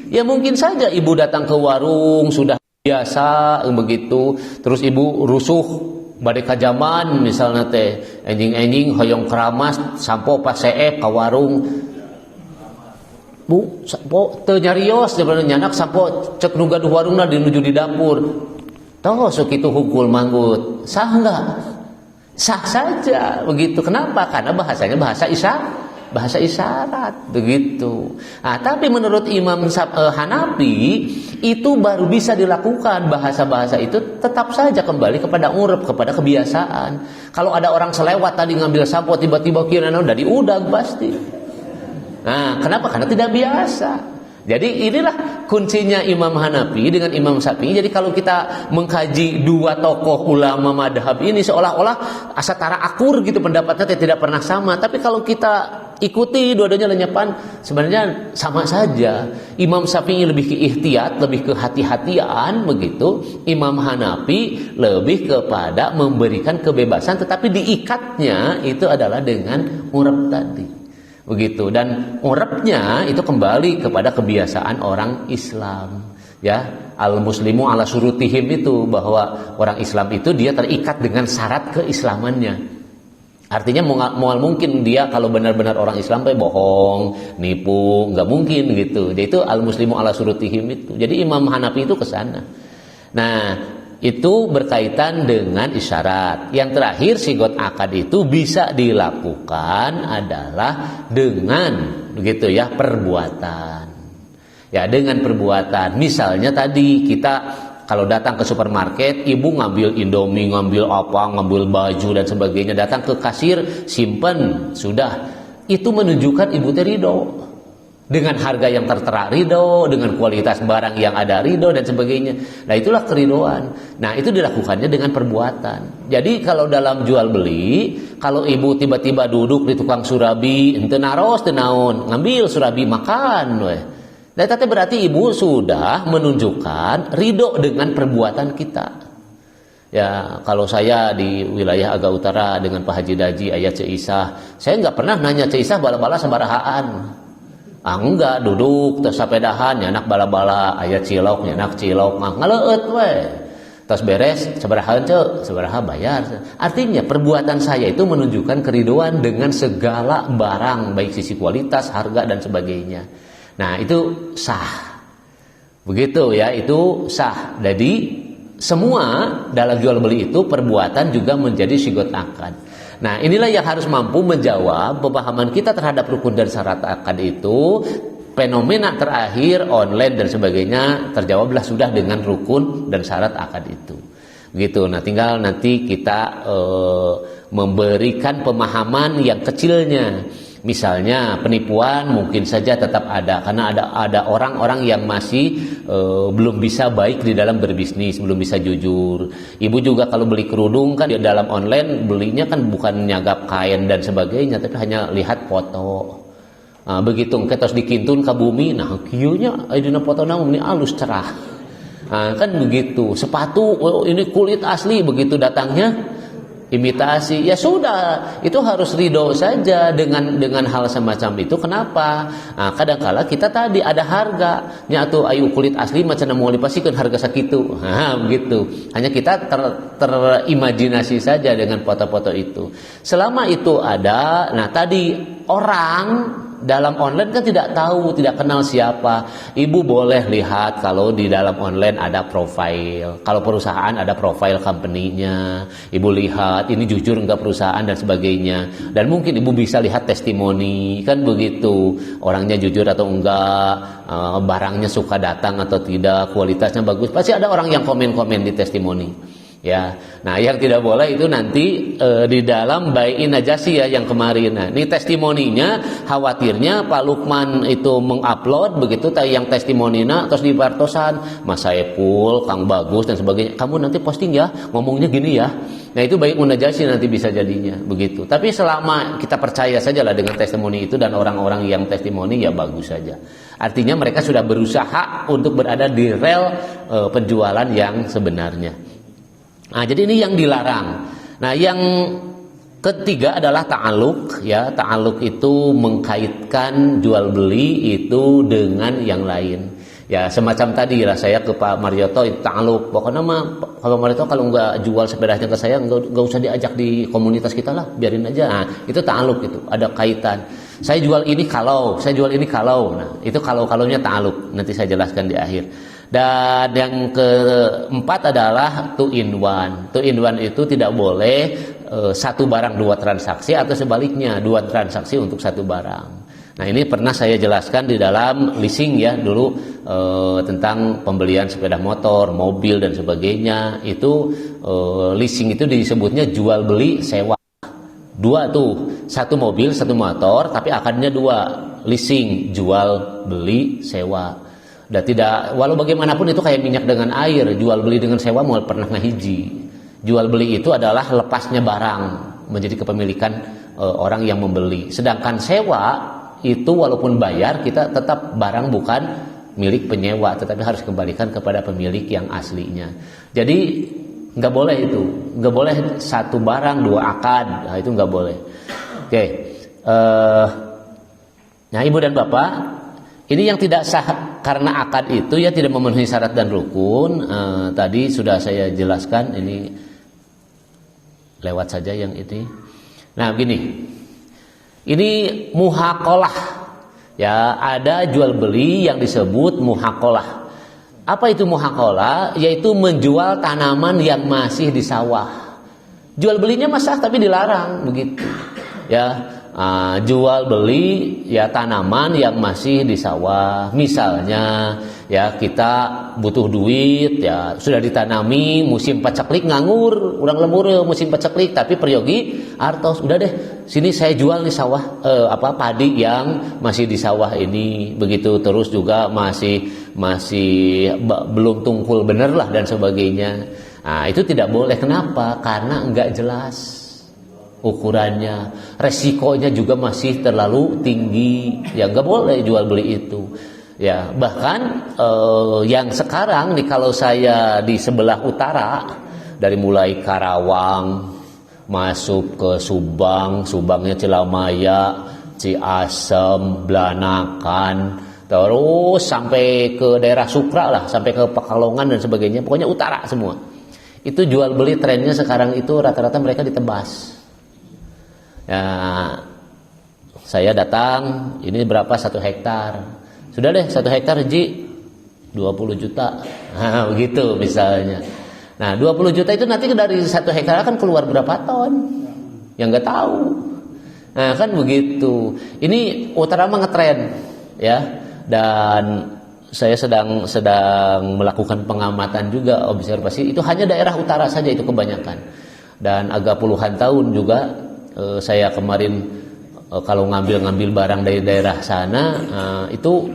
Ya mungkin saja ibu datang ke warung sudah biasa begitu, terus ibu rusuh bade ka zaman misalnya teh enjing-enjing hoyong keramas sampo pas seep ka warung. Bu, sampo teu nyarios daripada nyanak sampo cek nu gaduh warungna dinuju di dapur. Toh sok kitu hukul manggut. Sah enggak? sah saja begitu. Kenapa? Karena bahasanya bahasa isyarat begitu. Nah, tapi menurut Imam Hanafi itu baru bisa dilakukan, bahasa-bahasa itu tetap saja kembali kepada urip, kepada kebiasaan. Kalau ada orang selewat tadi ngambil sampo tiba-tiba kira udah diudag pasti. Nah, kenapa? Karena tidak biasa. Jadi inilah kuncinya Imam Hanafi dengan Imam Syafi'i. Jadi kalau kita mengkaji dua tokoh ulama madhab ini seolah-olah setara akur gitu pendapatnya, tidak pernah sama. Tapi kalau kita ikuti dua-duanya lenyapan, sebenarnya sama saja. Imam Syafi'i lebih ke ihtiyat, lebih ke hati-hatian begitu. Imam Hanafi lebih kepada memberikan kebebasan, tetapi diikatnya itu adalah dengan urab tadi. Begitu, dan urapnya itu kembali kepada kebiasaan orang Islam, ya, al muslimu ala surutihim, itu bahwa orang Islam itu dia terikat dengan syarat keislamannya. Artinya mual mungkin dia kalau benar-benar orang Islam bohong, nipu, nggak mungkin gitu. Dia itu al muslimu ala surutihim itu. Jadi Imam Hanafi itu ke sana. Nah, itu berkaitan dengan isyarat. Yang terakhir, sigot akad itu bisa dilakukan adalah dengan begitu ya, perbuatan. Ya, dengan perbuatan. Misalnya tadi kita kalau datang ke supermarket, ibu ngambil Indomie, ngambil apa, ngambil baju dan sebagainya, datang ke kasir, simpen, sudah. Itu menunjukkan ibu ridho. Dengan harga yang tertera ridho, dengan kualitas barang yang ada ridho dan sebagainya. Nah, itulah keridoan. Nah, itu dilakukannya dengan perbuatan. Jadi kalau dalam jual beli, kalau ibu tiba-tiba duduk di tukang surabi, ente naros tenaun, ngambil surabi makan weh. Nah, itu berarti ibu sudah menunjukkan ridho dengan perbuatan kita. Ya, kalau saya di wilayah agak utara dengan Pak Haji Daji, ayah Cik Isah, saya nggak pernah nanya Cik Isah bala-bala sabarahaan. Enggak, duduk terus sapedahan nyanak bala-bala aya cilok nyanak cilok ngaleut we. Terus beres sabaraha ceu, sabaraha bayar. Artinya perbuatan saya itu menunjukkan keriduan dengan segala barang, baik sisi kualitas, harga dan sebagainya. Nah, itu sah. Begitu ya, itu sah. Jadi semua dalam jual beli itu perbuatan juga menjadi sigot akad. Nah, inilah yang harus mampu menjawab pemahaman kita terhadap rukun dan syarat akad itu. Fenomena terakhir online dan sebagainya terjawablah sudah dengan rukun dan syarat akad itu. Begitu. Nah, tinggal nanti kita memberikan pemahaman yang kecilnya. Misalnya penipuan mungkin saja tetap ada, karena ada orang-orang yang masih belum bisa baik di dalam berbisnis, belum bisa jujur. Ibu juga kalau beli kerudung kan di dalam online belinya kan bukan nyagap kain dan sebagainya, tapi hanya lihat foto. Nah, begitu kita harus dikintun ke bumi, nah kieunya dina foto namun ini halus cerah. Nah, kan begitu. Sepatu ini kulit asli, begitu datangnya imitasi, ya sudah, itu harus ridho saja dengan hal semacam itu. Kenapa? Nah, kadangkala kita tadi ada harga nyatu ayu kulit asli macam mau dipasihkan harga sakitu. Nah, begitu. Hanya kita terimajinasi saja dengan foto-foto itu. Selama itu ada, nah tadi orang dalam online kan tidak tahu, tidak kenal siapa. Ibu boleh lihat kalau di dalam online ada profil. Kalau perusahaan ada profil company-nya. Ibu lihat ini jujur enggak perusahaan dan sebagainya. Dan mungkin ibu bisa lihat testimoni, kan begitu. Orangnya jujur atau enggak, barangnya suka datang atau tidak, kualitasnya bagus. Pasti ada orang yang komen-komen di testimoni. Ya, nah yang tidak boleh itu nanti di dalam Bai'in Najasi ya yang kemarin. Nah, ini testimoninya khawatirnya Pak Lukman itu mengupload begitu yang testimoninya terus dipartosan Mas Saiful, Kang Bagus dan sebagainya. Kamu nanti posting ya, ngomongnya gini ya. Nah, itu Bai'in Najasi nanti bisa jadinya begitu. Tapi selama kita percaya sajalah dengan testimoni itu dan orang-orang yang testimoni ya bagus saja. Artinya mereka sudah berusaha untuk berada di rel penjualan yang sebenarnya. Nah, jadi ini yang dilarang. Nah, yang ketiga adalah ta'aluk ya. Ta'aluk itu mengkaitkan jual beli itu dengan yang lain. Ya, semacam tadi lah saya ke Pak Marioto itu ta'aluk. Pokoknya mah Pak Marioto kalau nggak jual sepedanya ke saya nggak usah diajak di komunitas kita lah, biarin aja. Nah, itu ta'aluk itu, ada kaitan. Saya jual ini kalau, saya jual ini kalau. Nah, itu kalau-kalaunya ta'aluk. Nanti saya jelaskan di akhir. Dan yang keempat adalah two in one. Two in one itu tidak boleh satu barang dua transaksi atau sebaliknya dua transaksi untuk satu barang. Nah ini pernah saya jelaskan di dalam leasing ya dulu tentang pembelian sepeda motor, mobil dan sebagainya. Itu leasing itu disebutnya jual beli sewa. Dua tuh, satu mobil satu motor tapi akadnya dua, leasing jual beli sewa. Dan tidak, walau bagaimanapun itu kayak minyak dengan air, jual beli dengan sewa mau pernah ngahiji. Jual beli itu adalah lepasnya barang menjadi kepemilikan orang yang membeli. Sedangkan sewa itu walaupun bayar kita tetap barang bukan milik penyewa, tetapi harus kembalikan kepada pemilik yang aslinya. Jadi nggak boleh itu, nggak boleh satu barang dua akad, nah, itu nggak boleh. Oke, nah ibu dan bapak, ini yang tidak sah karena akad itu ya tidak memenuhi syarat dan rukun. Tadi sudah saya jelaskan, ini lewat saja yang ini. Nah begini, ini muhaqalah ya, ada jual beli yang disebut muhaqalah. Apa itu muhaqalah? Yaitu menjual tanaman yang masih di sawah. Jual belinya masah tapi dilarang begitu ya. Jual beli ya tanaman yang masih di sawah. Misalnya ya kita butuh duit ya, sudah ditanami musim paceklik nganggur, urang lembur musim paceklik tapi peryogi artos udah deh sini saya jual nih sawah padi yang masih di sawah ini, begitu terus juga masih belum tungkul bener lah dan sebagainya. Nah itu tidak boleh. Kenapa? Karena enggak jelas ukurannya, resikonya juga masih terlalu tinggi, ya nggak boleh jual beli itu. Ya bahkan yang sekarang nih kalau saya di sebelah utara dari mulai Karawang masuk ke Subang, Subangnya Cilamaya, Ciasem, Blanakan, terus sampai ke daerah Sukra lah, sampai ke Pekalongan dan sebagainya, pokoknya utara semua. Itu jual beli trennya sekarang itu rata-rata mereka ditebas. Ya, saya datang, ini berapa 1 hektar? Sudah deh 1 hektar Ji 20 juta. Nah, begitu misalnya. Nah, 20 juta itu nanti dari 1 hektar akan keluar berapa ton? Yang nggak tahu. Nah, kan begitu. Ini utara mah ngetren ya. Dan saya sedang melakukan pengamatan juga, observasi. Itu hanya daerah utara saja itu kebanyakan. Dan agak puluhan tahun juga saya kemarin kalau ngambil barang dari daerah sana itu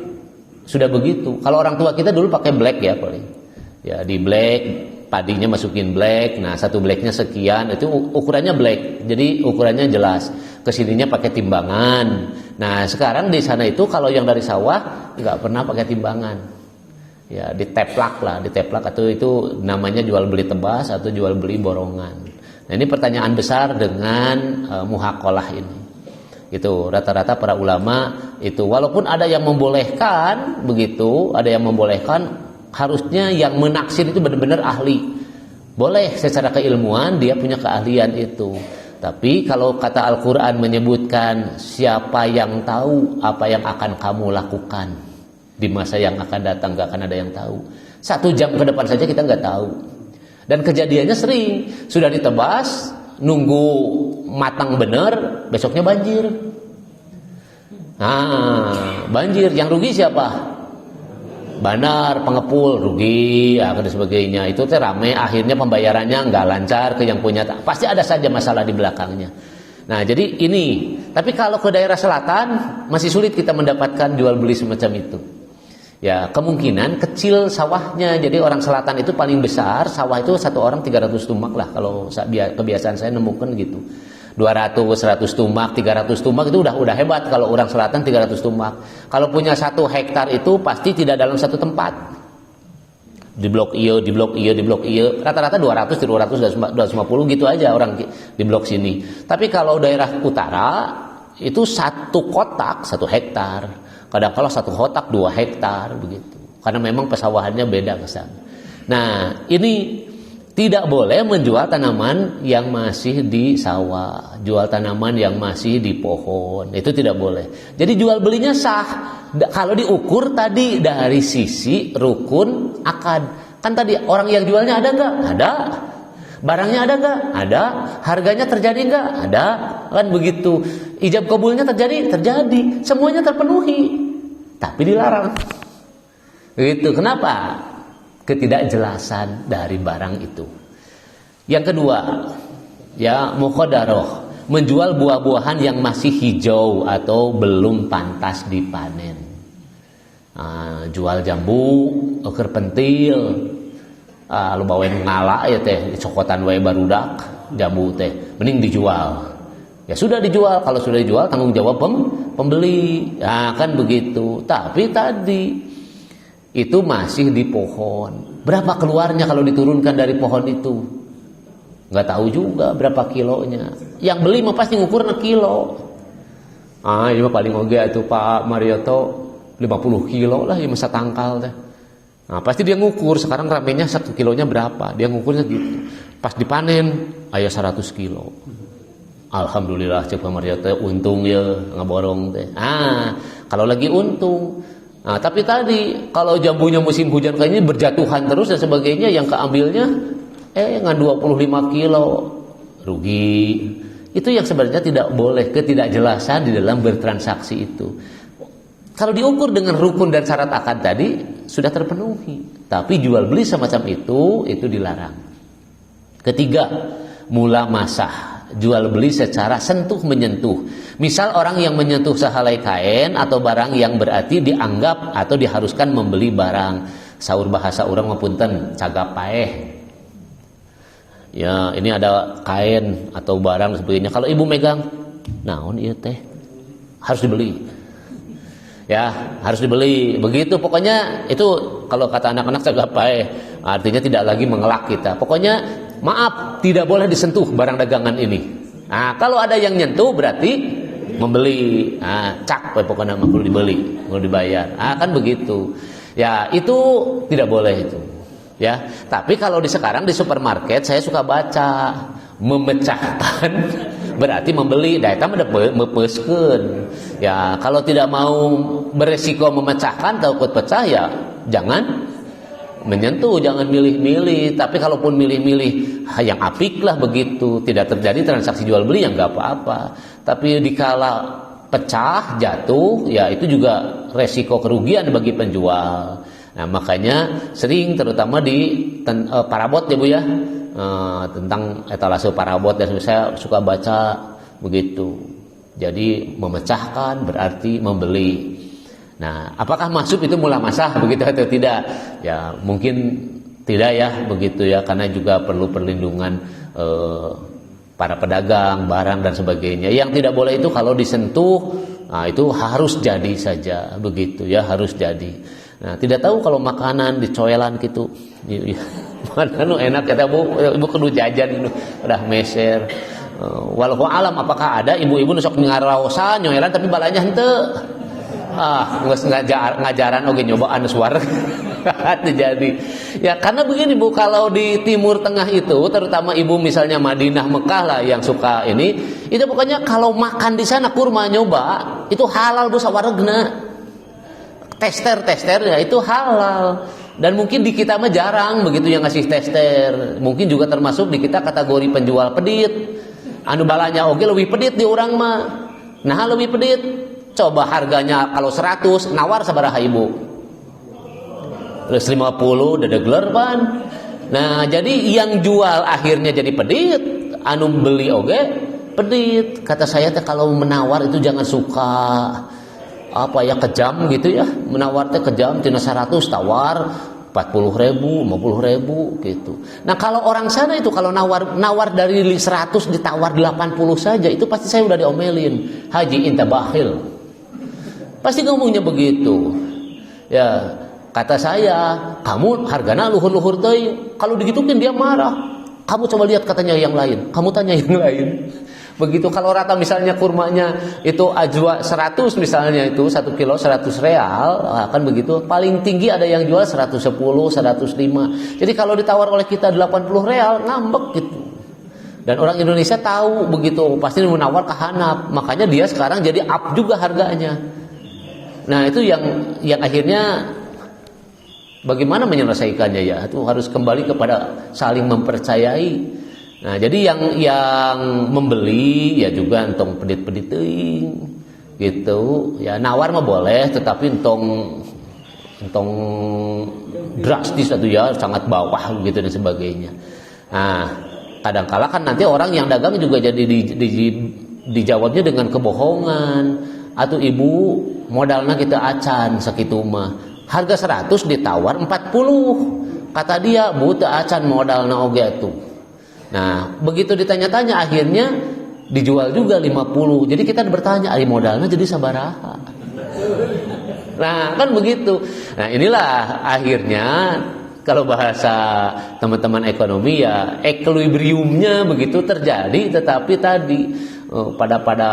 sudah begitu. Kalau orang tua kita dulu pakai black ya paling. Ya di black, padinya masukin black. Nah, 1 blacknya sekian, itu ukurannya black. Jadi ukurannya jelas. Kesininya pakai timbangan. Nah, sekarang di sana itu kalau yang dari sawah nggak pernah pakai timbangan. Ya, diteplak lah, diteplak atau itu namanya jual beli tebas atau jual beli borongan. Nah, ini pertanyaan besar dengan muhaqalah ini. Itu rata-rata para ulama itu walaupun ada yang membolehkan begitu, ada yang membolehkan, harusnya yang menaksir itu benar-benar ahli. Boleh secara keilmuan dia punya keahlian itu. Tapi kalau kata Al-Qur'an menyebutkan siapa yang tahu apa yang akan kamu lakukan di masa yang akan datang, gak akan ada yang tahu. 1 jam ke depan saja kita nggak tahu. Dan kejadiannya sering, sudah ditebas, nunggu matang bener, besoknya banjir. Nah, banjir, yang rugi siapa? Bandar, pengepul, rugi, ya, dan sebagainya. Itu rame, akhirnya pembayarannya nggak lancar ke yang punya. Pasti ada saja masalah di belakangnya. Nah, jadi ini. Tapi kalau ke daerah selatan, masih sulit kita mendapatkan jual beli semacam itu. Ya kemungkinan kecil sawahnya. Jadi orang selatan itu paling besar sawah itu 1 orang 300 tumak lah. Kalau kebiasaan saya nemukan gitu, 200, 100 tumak, 300 tumak itu udah hebat. Kalau orang selatan 300 tumak. Kalau punya 1 hektar itu pasti tidak dalam 1 tempat. Di blok iya, di blok iya, di blok iya. Rata-rata 200, 250 gitu aja orang di blok sini. Tapi kalau daerah utara itu 1 kotak 1 hektar. Kadang-kala 1 kotak 2 hektar begitu. Karena memang pesawahannya beda ke sana. Nah, ini tidak boleh menjual tanaman yang masih di sawah, jual tanaman yang masih di pohon. Itu tidak boleh. Jadi jual belinya sah kalau diukur tadi dari sisi rukun akad. Kan tadi orang yang jualnya ada enggak? Ada. Barangnya ada nggak? Ada. Harganya terjadi nggak? Ada. Kan begitu. Ijab kabulnya terjadi? Terjadi. Semuanya terpenuhi. Tapi dilarang. Begitu. Kenapa? Ketidakjelasan dari barang itu. Yang kedua, ya mukhadaroh, menjual buah-buahan yang masih hijau atau belum pantas dipanen. Jual jambu, eker pentil, lu bawain ngala ya teh, cokotan wae barudak, jambu teh, mending dijual. Ya sudah dijual, kalau sudah dijual tanggung jawab pembeli. Nah, kan begitu. Tapi tadi itu masih di pohon. Berapa keluarnya kalau diturunkan dari pohon itu? Nggak tahu juga berapa kilonya. Yang beli mah pasti ngukur kilo. Ini mah paling oge itu Pak Marioto 50 kilo lah ya masa tangkal teh. Nah, pasti dia ngukur sekarang ramenya 1 kilonya berapa. Dia ngukurnya gitu. Pas dipanen aya 100 kilo. Alhamdulillah cek Pak Marioto untung ya ngaborong teh. Kalau lagi untung. Nah, tapi tadi kalau jambunya musim hujan kayak ini berjatuhan terus dan sebagainya, yang keambilnya ngan 25 kilo rugi. Itu yang sebenarnya tidak boleh, ketidakjelasan di dalam bertransaksi itu. Kalau diukur dengan rukun dan syarat akad tadi sudah terpenuhi, tapi jual beli semacam itu dilarang. Ketiga, mula masah, jual beli secara sentuh menyentuh. Misal orang yang menyentuh sehelai kain atau barang yang berarti dianggap atau diharuskan membeli barang. Saur bahasa orang ngapunten cagap paeh. Ya, ini ada kain atau barang sebagainya. Kalau ibu megang, naon ieu teh? Harus dibeli. Ya, harus dibeli. Begitu pokoknya itu kalau kata anak-anak cagap paeh, artinya tidak lagi mengelak kita. Pokoknya maaf, tidak boleh disentuh barang dagangan ini. Nah, kalau ada yang nyentuh berarti membeli. Cak pokoknya perlu dibeli, perlu dibayar. Kan begitu. Ya, itu tidak boleh itu. Ya, tapi kalau sekarang di supermarket saya suka baca memecahkan berarti membeli. Dah eta mah mepeuskeun. Ya, kalau tidak mau beresiko memecahkan takut pecah ya jangan menyentuh, jangan milih-milih. Tapi kalaupun milih-milih yang apik lah begitu, tidak terjadi transaksi jual beli yang enggak apa-apa. Tapi dikala pecah, jatuh, ya itu juga resiko kerugian bagi penjual. Nah, makanya sering terutama di parabot ya Bu ya, tentang etalase parabot dan saya suka baca begitu. Jadi memecahkan berarti membeli. Nah, apakah masuk itu mula masah begitu atau tidak? Ya, mungkin tidak ya begitu ya, karena juga perlu perlindungan para pedagang, barang dan sebagainya. Yang tidak boleh itu kalau disentuh, itu harus jadi saja begitu ya, harus jadi. Nah, tidak tahu kalau makanan dicoelan gitu. Mana nu enak kata Bu, ibu kudu jajan itu udah meser. Walau alam apakah ada ibu-ibu nu sok ngaraosan nyoelan tapi balanya henteu. Geus ngajaran oge nyobaan suar. Jadi ya karena begini Bu, kalau di Timur Tengah itu terutama ibu misalnya Madinah, Mekah lah yang suka ini, itu pokoknya kalau makan di sana kurma nyoba itu halal Bu sawaregna. Tester ya itu halal. Dan mungkin di kita mah jarang begitu yang ngasih tester. Mungkin juga termasuk di kita kategori penjual pedit. Anu balanya oge lebih pedit di urang mah. Nah, lebih pedit. Coba harganya kalau 100 nawar sabaraha ibu? Terus 50 dedegler pan. Nah, jadi yang jual akhirnya jadi pedit, anu beli oge pedit. Kata saya teh kalau menawar itu jangan suka kejam gitu ya, menawar teh kejam, tina 100 tawar 40.000, 50.000 gitu. Nah, kalau orang sana itu kalau nawar dari 100 ditawar 80 saja, itu pasti saya udah diomelin. Haji inta bakhil. Pasti ngomongnya begitu. Ya, kata saya, kamu hargana luhur-luhur teuing. Kalau digituin dia marah. Kamu coba lihat katanya yang lain. Kamu tanya yang lain. Begitu kalau rata misalnya kurmanya itu ajwa 100 misalnya itu 1 kilo 100 real, kan begitu. Paling tinggi ada yang jual 110, 105. Jadi kalau ditawar oleh kita 80 real ngambek gitu. Dan orang Indonesia tahu begitu, pasti menawar ke hanap. Makanya dia sekarang jadi up juga harganya. Nah, itu yang akhirnya bagaimana menyelesaikannya ya? Itu harus kembali kepada saling mempercayai. Nah, jadi yang membeli ya juga entong pedit-pedit teuing gitu. Ya nawar mah boleh, tetapi entong drastis atau ya sangat bawah gitu dan sebagainya. Nah, kadang-kala kan nanti orang yang dagang juga jadi dijawabnya dengan kebohongan atau ibu modalnya kita acan sakitu mah. Harga 100 ditawar 40. Kata dia, "Bu teu acan modalna oge atuh." Nah, begitu ditanya-tanya akhirnya dijual juga 50. Jadi kita bertanya, "Ari modalnya jadi sabaraha?" Nah, kan begitu. Nah, inilah akhirnya kalau bahasa teman-teman ekonomi ya equilibriumnya begitu terjadi, tetapi tadi pada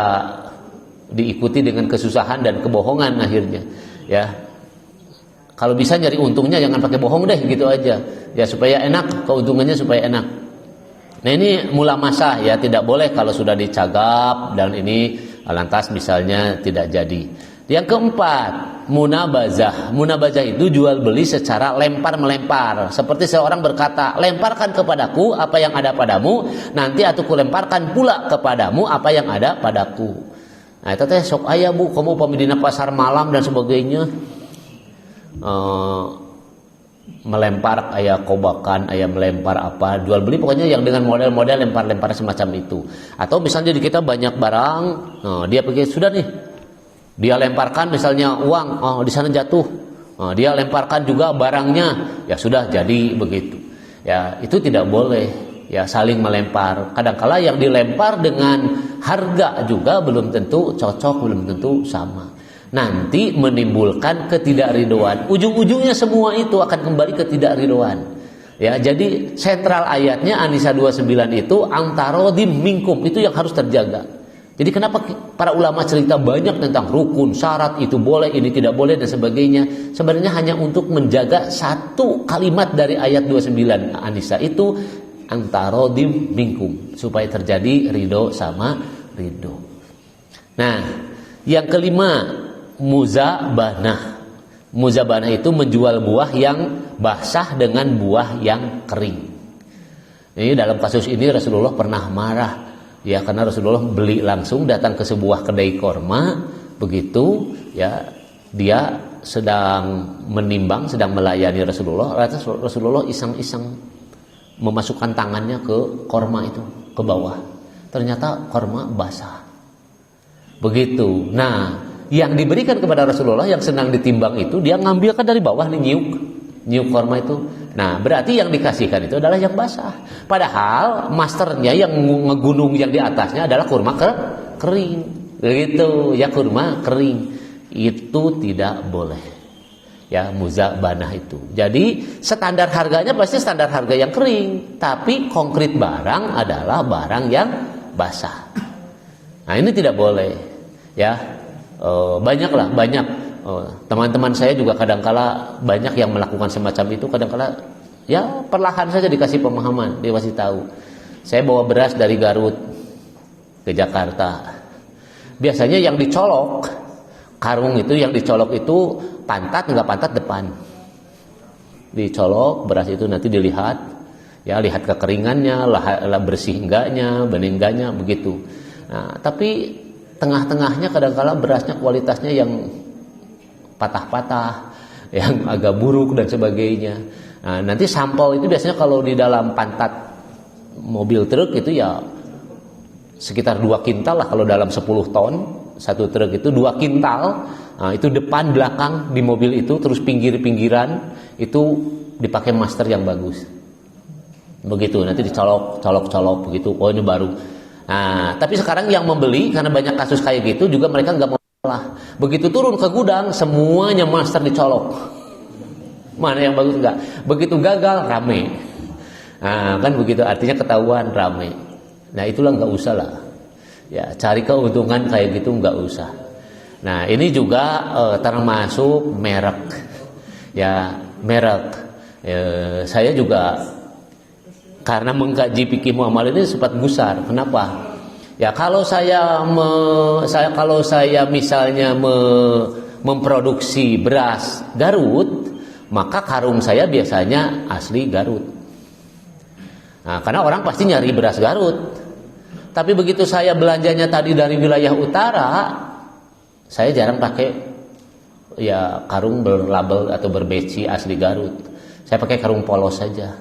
diikuti dengan kesusahan dan kebohongan akhirnya. Ya. Kalau bisa nyari untungnya jangan pakai bohong deh gitu aja. Ya supaya enak, keuntungannya supaya enak. Nah, ini mula masa ya, tidak boleh kalau sudah dicagap dan ini lantas misalnya tidak jadi. Yang keempat, munabazah. Munabazah itu jual beli secara lempar-melempar. Seperti seorang berkata, "Lemparkan kepadaku apa yang ada padamu, nanti aku lemparkan pula kepadamu apa yang ada padaku." Nah, itu teh sok aya Bu, kamu pamidina pasar malam dan sebagainya. Melempar aya kobakan, aya melempar apa, jual beli pokoknya yang dengan model-model lempar-lempar semacam itu. Atau misalnya di kita banyak barang, dia pergi sudah nih. Dia lemparkan misalnya uang, di sana jatuh. Dia lemparkan juga barangnya, ya sudah jadi begitu. Ya, itu tidak boleh. Ya, saling melempar. Kadang-kala yang dilempar dengan harga juga belum tentu cocok, belum tentu sama. Nanti menimbulkan ketidakridhoan. Ujung-ujungnya semua itu akan kembali ketidakridhoan. Ya, jadi sentral ayatnya An-Nisa 29 itu antarodim minkum, itu yang harus terjaga. Jadi kenapa para ulama cerita banyak tentang rukun, syarat, itu boleh, ini tidak boleh dan sebagainya. Sebenarnya hanya untuk menjaga satu kalimat dari ayat 29 An-Nisa itu antarodim minkum, supaya terjadi ridho sama ridho. Nah, yang kelima, muzabanah. Muzabanah itu menjual buah yang basah dengan buah yang kering. Ini dalam kasus ini Rasulullah pernah marah. Ya, karena Rasulullah beli langsung, datang ke sebuah kedai korma, begitu ya dia sedang menimbang, sedang melayani Rasulullah. Rasulullah iseng-iseng memasukkan tangannya ke korma itu, ke bawah. Ternyata korma basah. Begitu. Nah, yang diberikan kepada Rasulullah yang sedang ditimbang itu, dia ngambilkan dari bawah nih, nyiuk korma itu. Nah, berarti yang dikasihkan itu adalah yang basah. Padahal masternya yang ngegunung yang di atasnya adalah kurma kering. Begitu, ya kurma kering. Itu tidak boleh. Ya, muzabanah itu. Jadi standar harganya pasti standar harga yang kering, tapi konkret barang adalah barang yang basah. Nah, ini tidak boleh. Ya, banyak teman-teman saya juga kadangkala banyak yang melakukan semacam itu. Kadangkala ya perlahan saja dikasih pemahaman, dikasih tahu. Saya bawa beras dari Garut ke Jakarta. Biasanya yang dicolok karung itu, yang dicolok itu pantat, enggak pantat depan. Dicolok beras itu nanti dilihat, ya lihat kekeringannya, lah bersih enggaknya, bening enggaknya, begitu. Nah, tapi tengah-tengahnya kadang-kala berasnya kualitasnya yang patah-patah, yang agak buruk dan sebagainya. Nah, nanti sampel itu biasanya kalau di dalam pantat mobil truk itu ya sekitar 2 kintal lah, kalau dalam 10 ton satu truk itu 2 kintal. Nah, itu depan belakang di mobil itu, terus pinggir-pinggiran itu dipakai master yang bagus. Begitu, nanti dicolok begitu. Oh, ini baru. Nah, tapi sekarang yang membeli karena banyak kasus kayak gitu juga mereka nggak mau kalah. Begitu turun ke gudang semuanya master dicolok. Mana yang bagus enggak? Begitu gagal rame. Nah, kan begitu artinya ketahuan rame. Nah, itulah nggak usah lah. Ya, cari keuntungan kayak gitu nggak usah. Nah, ini juga termasuk merek. Ya, merek. Saya juga karena mengkaji fikih muamalah ini sempat gusar. Kenapa? Ya, kalau saya misalnya memproduksi beras Garut, maka karung saya biasanya asli Garut. Nah, karena orang pasti nyari beras Garut. Tapi begitu saya belanjanya tadi dari wilayah utara, saya jarang pakai ya karung berlabel atau berbeci asli Garut. Saya pakai karung polos saja.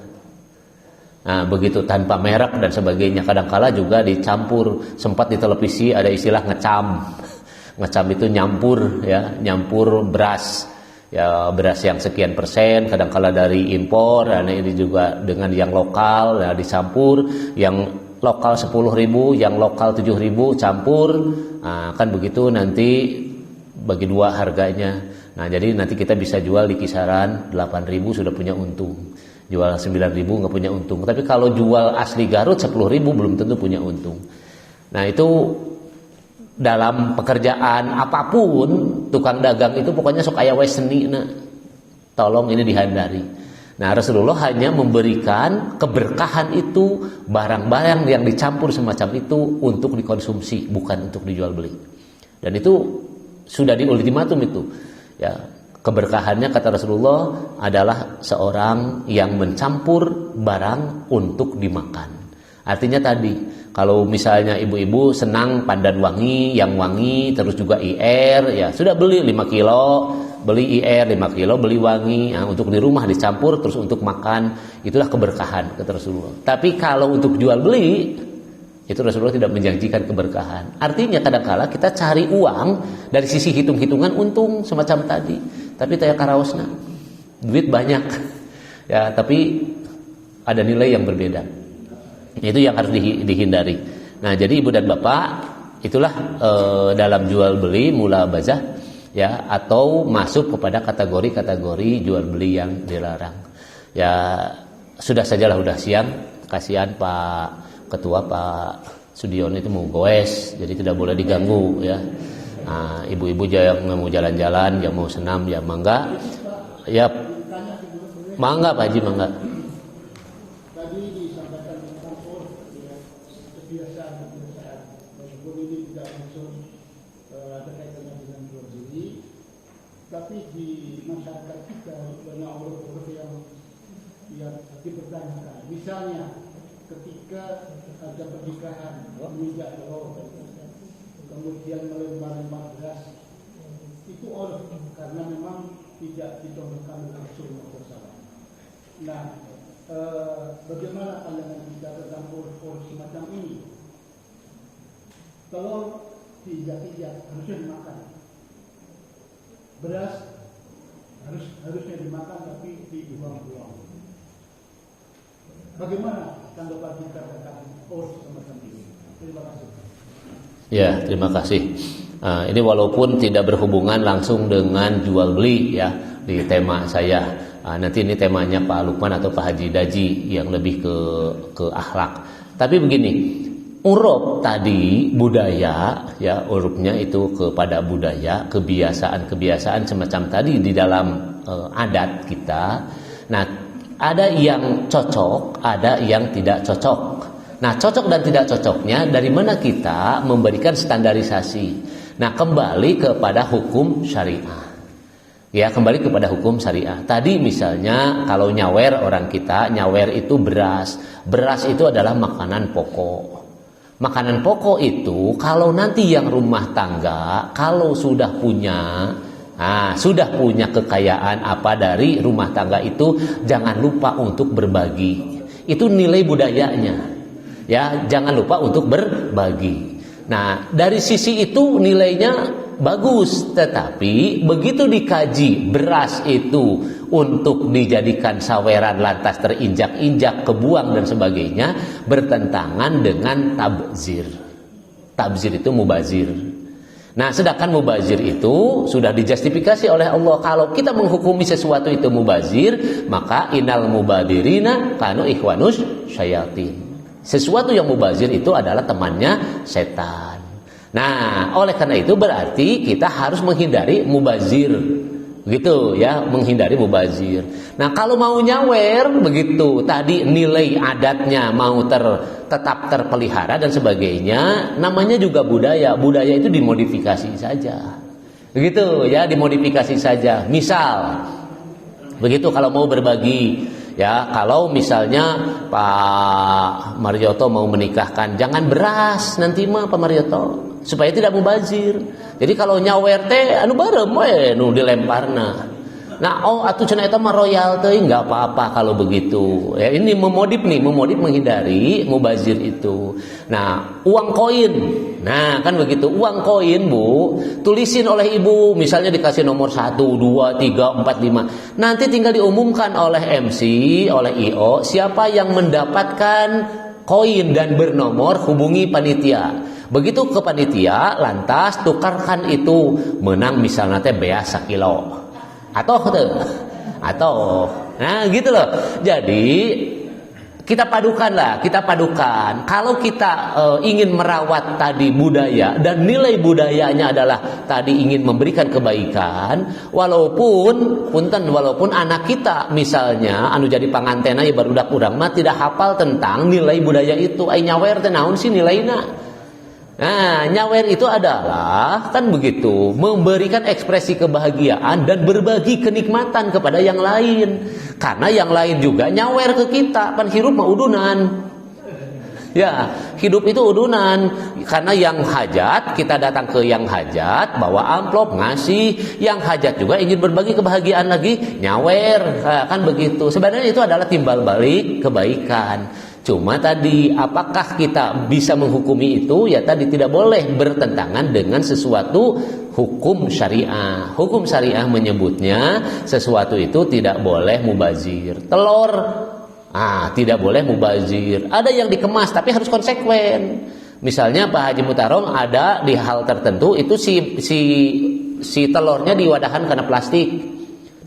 Nah, begitu tanpa merek dan sebagainya. Kadang-kala juga dicampur. Sempat di televisi ada istilah ngecam. Ngecam itu nyampur ya, nyampur beras. Ya, beras yang sekian persen, kadang-kala dari impor, dan ini juga dengan yang lokal, ya, dicampur. Yang lokal 10.000, yang lokal 7.000 campur. Nah, kan begitu nanti bagi dua harganya. Nah, jadi nanti kita bisa jual di kisaran 8.000 sudah punya untung. Jual 9.000 nggak punya untung. Tapi kalau jual asli Garut 10.000 belum tentu punya untung. Nah, itu dalam pekerjaan apapun, tukang dagang itu pokoknya sok aya we seni na. Tolong ini dihindari. Nah, Rasulullah hanya memberikan keberkahan itu, barang-barang yang dicampur semacam itu untuk dikonsumsi, bukan untuk dijual beli. Dan itu sudah di ultimatum itu. Ya, keberkahannya kata Rasulullah adalah seorang yang mencampur barang untuk dimakan. Artinya tadi, kalau misalnya ibu-ibu senang pandan wangi, yang wangi, terus juga IR, ya sudah beli 5 kilo, beli IR 5 kilo, beli wangi, ya, untuk di rumah dicampur, terus untuk makan, itulah keberkahan kata Rasulullah. Tapi kalau untuk jual beli, itu Rasulullah tidak menjanjikan keberkahan. Artinya kadang-kala kita cari uang dari sisi hitung-hitungan untung semacam tadi, tapi taya karaosna, duit banyak, ya tapi ada nilai yang berbeda. Itu yang harus dihindari. Nah, jadi ibu dan bapak, itulah dalam jual beli mulabazah ya, atau masuk kepada kategori-kategori jual beli yang dilarang. Ya, sudah sajalah, udah siang. Kasihan Pak Ketua, Pak Sudiono itu mau goes, jadi tidak boleh diganggu ya. Nah, ibu-ibu yang mau jalan-jalan, yang mau senam, ya mangga. Ya, mangga Pak Haji, mangga. Tapi di masyarakat kita banyak orang-orang yang dipertanyakan. Misalnya ketika ada pernikahan menginjak telur, kemudian melempar beras, itu oleh karena memang tidak dicontohkan langsung bersama. Nah, bagaimana pandangan kita tentang telur semacam ini? Telur tidak harusnya dimakan. Beras harusnya dimakan tapi dibuang-buang. Bagaimana tanggapan kita tentang semacam ini? Terima kasih. Ya, terima kasih. Ini walaupun tidak berhubungan langsung dengan jual beli ya di tema saya. Nanti ini temanya Pak Lukman atau Pak Haji Daji yang lebih ke akhlak. Tapi begini. Uruf tadi budaya ya, urufnya itu kepada budaya, kebiasaan semacam tadi di dalam adat kita. Nah, ada yang cocok, ada yang tidak cocok. Nah, cocok dan tidak cocoknya dari mana kita memberikan standarisasi. Nah, kembali kepada hukum syariah. Ya, kembali kepada hukum syariah. Tadi misalnya kalau nyawer, orang kita nyawer itu beras. Beras itu adalah makanan pokok. Makanan pokok itu kalau nanti yang rumah tangga kalau sudah punya kekayaan apa dari rumah tangga itu, jangan lupa untuk berbagi. Itu nilai budayanya. Ya, jangan lupa untuk berbagi. Nah, dari sisi itu nilainya bagus, tetapi begitu dikaji beras itu untuk dijadikan saweran lantas terinjak-injak, kebuang dan sebagainya, bertentangan dengan tabzir. Tabzir itu mubazir. Nah, sedangkan mubazir itu sudah dijustifikasi oleh Allah. Kalau kita menghukumi sesuatu itu mubazir, maka innal mubadirina kanu ikhwanus syayatin. Sesuatu yang mubazir itu adalah temannya setan. Nah, oleh karena itu berarti kita harus menghindari mubazir. Begitu ya, menghindari mubazir. Nah, kalau mau nyawer begitu, tadi nilai adatnya mau tetap terpelihara dan sebagainya, namanya juga budaya. Budaya itu dimodifikasi saja. Begitu ya, dimodifikasi saja. Misal begitu kalau mau berbagi Ya, kalau misalnya Pak Marioto mau menikahkan, jangan beras nanti mah Pak Marioto, supaya tidak mubazir. Jadi kalau nyawer teh anu barem we nu dilemparna. Nah, atuh cenah eta mah royal teh enggak apa-apa kalau begitu. Ya, ini memodif menghindari mubazir itu. Nah, uang koin. Nah, kan begitu. Uang koin, Bu, tulisin oleh Ibu, misalnya dikasih nomor 1, 2, 3, 4, 5. Nanti tinggal diumumkan oleh MC, oleh IO, siapa yang mendapatkan koin dan bernomor, hubungi panitia. Begitu ke panitia, lantas tukarkan itu, menang misalnya teh bea 1 kilo. Atau nah gitu loh. Jadi kita padukan. Kalau kita ingin merawat tadi budaya dan nilai budayanya adalah tadi ingin memberikan kebaikan, walaupun anak kita misalnya anu jadi pangantena ya barudak urang mah tidak hafal tentang nilai budaya itu, ai nyawer teh naon sih nilaina. Nah, nyawer itu adalah kan begitu, memberikan ekspresi kebahagiaan dan berbagi kenikmatan kepada yang lain. Karena yang lain juga nyawer ke kita, kan hirup mah udunan. Ya, hidup itu udunan. Karena yang hajat, kita datang ke yang hajat, bawa amplop, ngasih. Yang hajat juga ingin berbagi kebahagiaan lagi, nyawer. Nah, kan begitu. Sebenarnya itu adalah timbal balik kebaikan. Cuma tadi apakah kita bisa menghukumi itu? Ya tadi tidak boleh bertentangan dengan sesuatu hukum syariah. Hukum syariah menyebutnya sesuatu itu tidak boleh mubazir. Telur, tidak boleh mubazir. Ada yang dikemas tapi harus konsekuen. Misalnya Pak Haji Mutarong ada di hal tertentu itu si telurnya diwadahan karena plastik.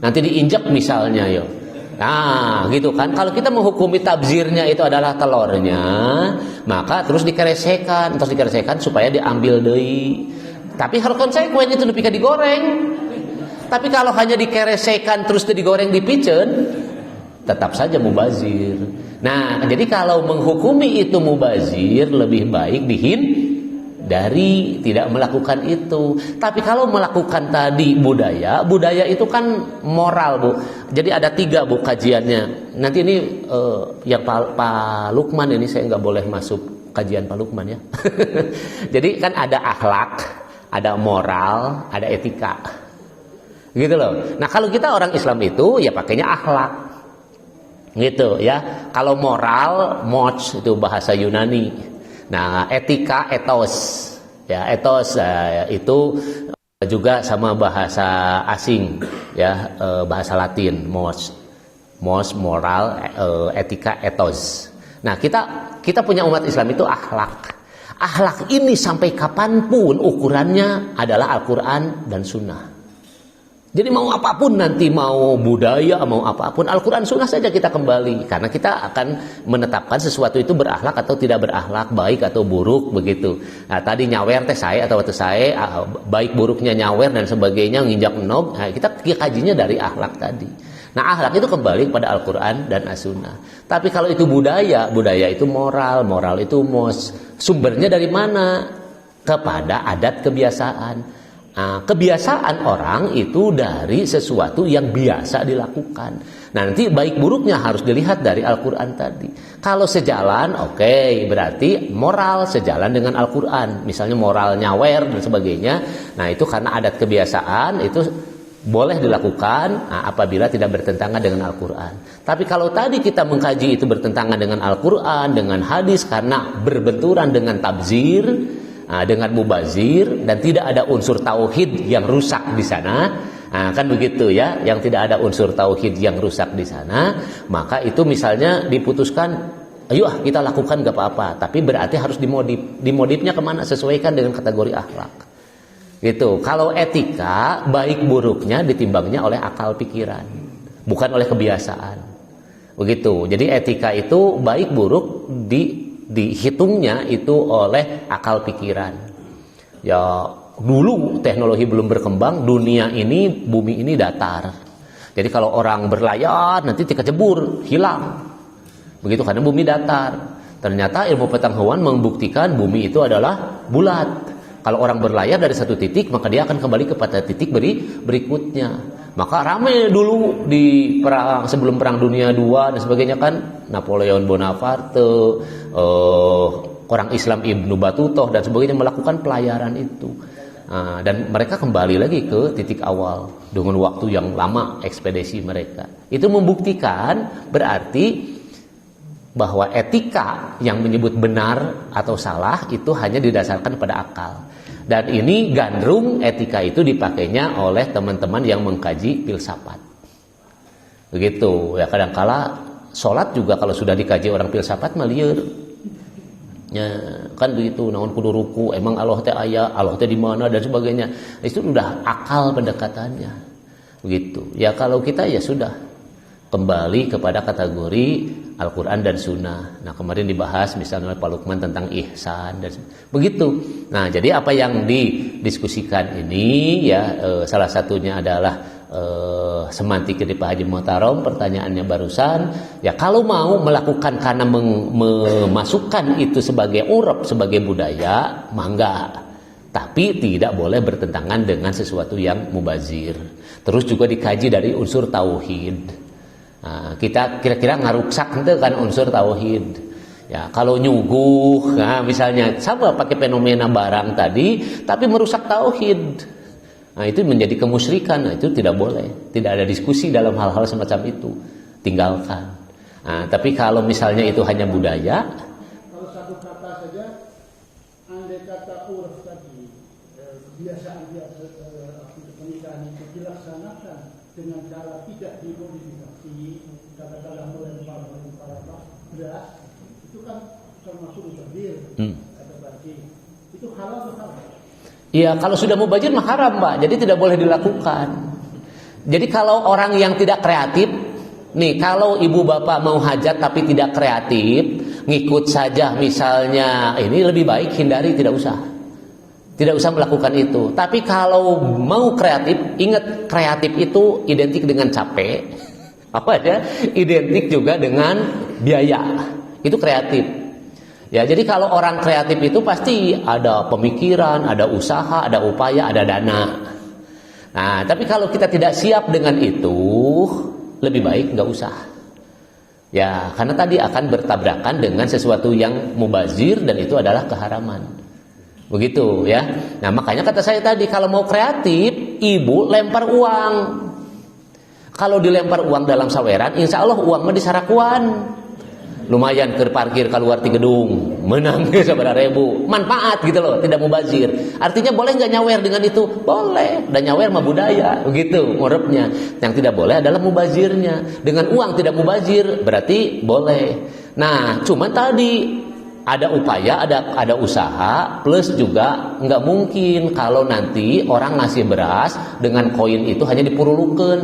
Nanti diinjak misalnya yo. Nah, gitu kan. Kalau kita menghukumi tabzirnya itu adalah telurnya, maka terus dikeresekan supaya diambil deui. Tapi harus konsekuen itu nepika digoreng. Tapi kalau hanya dikeresekan terus digoreng dipiceun, tetap saja mubazir. Nah, jadi kalau menghukumi itu mubazir lebih baik dari tidak melakukan itu. Tapi kalau melakukan tadi budaya itu kan moral, Bu. Jadi ada 3, Bu, kajiannya. Nanti ini yang Pak Lukman ini saya nggak boleh masuk kajian Pak Lukman ya. Jadi kan ada akhlak, ada moral, ada etika. Gitu loh. Nah, kalau kita orang Islam itu ya pakainya akhlak. Gitu ya. Kalau moral, moch itu bahasa Yunani. Nah, etika, etos, ya etos itu juga sama bahasa asing, ya bahasa Latin, mos, moral, etika, etos. Nah, kita punya umat Islam itu akhlak. Akhlak ini sampai kapanpun ukurannya adalah Al-Quran dan Sunnah. Jadi mau apapun nanti, mau budaya, mau apapun, Al-Quran Sunnah saja kita kembali. Karena kita akan menetapkan sesuatu itu berakhlak atau tidak berakhlak, baik atau buruk, begitu. Nah, tadi nyawer teh saya atau teh saya, baik buruknya nyawer dan sebagainya, nginjak enog, nah, kita kajinya dari akhlak tadi. Nah, akhlak itu kembali kepada Al-Quran dan As-Sunnah. Tapi kalau itu budaya itu moral itu mos. Sumbernya dari mana? Kepada adat kebiasaan. Nah, kebiasaan orang itu dari sesuatu yang biasa dilakukan. Nanti baik buruknya harus dilihat dari Al-Quran tadi. Kalau sejalan, oke, berarti moral sejalan dengan Al-Quran. Misalnya moral nyawer dan sebagainya. Nah, itu karena adat kebiasaan itu boleh dilakukan apabila tidak bertentangan dengan Al-Quran. Tapi kalau tadi kita mengkaji itu bertentangan dengan Al-Quran, dengan hadis karena berbenturan dengan tabzir, dengan mubazir, dan tidak ada unsur tauhid yang rusak di sana, kan begitu ya, yang tidak ada unsur tauhid yang rusak di sana, maka itu misalnya diputuskan, ayo kita lakukan gak apa-apa, tapi berarti harus dimodifnya kemana, sesuaikan dengan kategori akhlak. Gitu. Kalau etika, baik buruknya ditimbangnya oleh akal pikiran, bukan oleh kebiasaan. Begitu. Jadi etika itu baik buruk dihitungnya itu oleh akal pikiran. Ya, dulu teknologi belum berkembang, bumi ini datar. Jadi kalau orang berlayar nanti kecebur, hilang. Begitu karena bumi datar. Ternyata ilmu pengetahuan membuktikan bumi itu adalah bulat. Kalau orang berlayar dari satu titik, maka dia akan kembali kepada titik berikutnya. Maka ramai dulu di perang sebelum Perang Dunia II dan sebagainya kan, Napoleon Bonaparte, orang Islam Ibnu Battuta dan sebagainya melakukan pelayaran itu. Dan mereka kembali lagi ke titik awal dengan waktu yang lama ekspedisi mereka. Itu membuktikan berarti bahwa etika yang menyebut benar atau salah itu hanya didasarkan pada akal. Dan ini gandrung etika itu dipakainya oleh teman-teman yang mengkaji filsafat. Begitu ya, kadangkala sholat juga kalau sudah dikaji orang filsafat meliur. Ya, kan begitu, naon kudu ruku, emang Allah teh aya, Allah teh di mana dan sebagainya. Itu sudah akal pendekatannya. Begitu. Ya kalau kita ya sudah kembali kepada kategori Al-Quran dan Sunnah. Nah kemarin dibahas misalnya Pak Lukman tentang ihsan dan begitu. Nah jadi apa yang didiskusikan ini ya salah satunya adalah semantik dari Pak Haji Muhtarom. Pertanyaannya barusan ya, kalau mau melakukan karena memasukkan itu sebagai urab, sebagai budaya, mangga. Tapi tidak boleh bertentangan dengan sesuatu yang mubazir. Terus juga dikaji dari unsur tauhid. Nah, kita kira-kira ngaruksak itu kan unsur tauhid. Ya, kalau nyuguh, nah misalnya sama pakai fenomena barang tadi, tapi merusak tauhid. Nah, itu menjadi kemusyrikan. Nah, itu tidak boleh. Tidak ada diskusi dalam hal-hal semacam itu. Tinggalkan. Nah, tapi kalau misalnya itu hanya budaya, kalau satu kata saja, andai kata urf tadi, kebiasaan-biasa pernikahan itu dilaksanakan dengan cara tidak dimodifikasi, katakanlah melempar beras, itu kan termasuk mubazir. Kata berarti itu halal atau haram? iya kalau sudah mubazir mah haram, Pak. Jadi tidak boleh dilakukan. Jadi kalau orang yang tidak kreatif, nih kalau ibu bapak mau hajat tapi tidak kreatif, ngikut saja misalnya, ini lebih baik hindari, tidak usah. Tidak usah melakukan itu. Tapi kalau mau kreatif, ingat kreatif itu identik dengan capek. Apa ya? Identik juga dengan biaya. Itu kreatif. Ya, jadi kalau orang kreatif itu pasti ada pemikiran, ada usaha, ada upaya, ada dana. Nah, tapi kalau kita tidak siap dengan itu, lebih baik nggak usah. Ya, karena tadi akan bertabrakan dengan sesuatu yang mubazir dan itu adalah keharaman. Begitu ya. Nah makanya kata saya tadi, kalau mau kreatif, ibu lempar uang. Kalau dilempar uang dalam saweran, insya Allah uang mah disarakuan. Lumayan ke parkir keluar di gedung, menang seberapa ribu, manfaat gitu loh, tidak mubazir. Artinya boleh nggak nyawer dengan itu? Boleh. Dan nyawer mah budaya, begitu urepnya. Yang tidak boleh adalah mubazirnya. Dengan uang tidak mubazir, berarti boleh. Nah, cuman tadi ada upaya, ada usaha, plus juga nggak mungkin kalau nanti orang ngasih beras dengan koin itu hanya dipurulukan,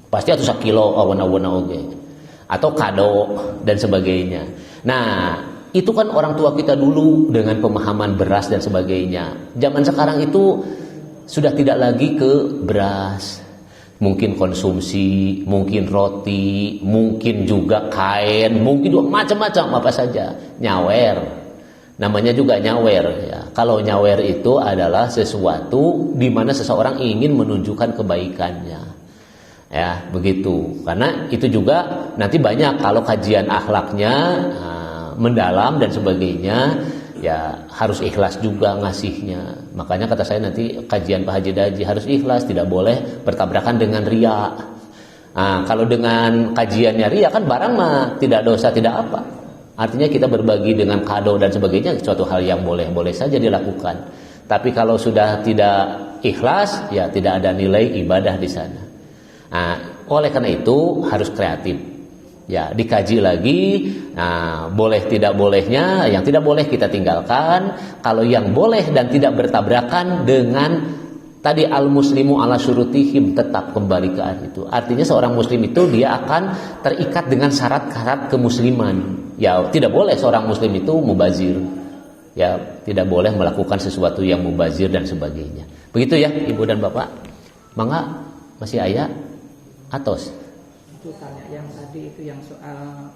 pasti atau 1 kilo awana-awana oge, atau kado dan sebagainya. Nah itu kan orang tua kita dulu dengan pemahaman beras dan sebagainya. Zaman sekarang itu sudah tidak lagi ke beras. Mungkin konsumsi, mungkin roti, mungkin juga kain, mungkin juga macam-macam apa saja. Nyawer, namanya juga nyawer ya. Kalau nyawer itu adalah sesuatu di mana seseorang ingin menunjukkan kebaikannya. Ya, begitu. Karena itu juga nanti banyak kalau kajian akhlaknya mendalam dan sebagainya, ya harus ikhlas juga ngasihnya. Makanya kata saya nanti kajian Pak Haji Daji harus ikhlas, tidak boleh bertabrakan dengan ria. Nah, kalau dengan kajiannya ria kan barang mah tidak dosa, tidak apa. Artinya kita berbagi dengan kado dan sebagainya suatu hal yang boleh saja dilakukan. Tapi kalau sudah tidak ikhlas, ya tidak ada nilai ibadah di sana. Nah, oleh karena itu harus kreatif. Ya, dikaji lagi. Nah, boleh tidak bolehnya, yang tidak boleh kita tinggalkan. Kalau yang boleh dan tidak bertabrakan dengan tadi al-muslimu ala syurutihim, tetap kembali ke itu. Artinya seorang muslim itu dia akan terikat dengan syarat-syarat kemusliman. Ya, tidak boleh seorang muslim itu mubazir. Ya, tidak boleh melakukan sesuatu yang mubazir dan sebagainya. Begitu ya, Ibu dan Bapak. Mangga masih ayat atos. Itu tanya yang tadi itu yang soal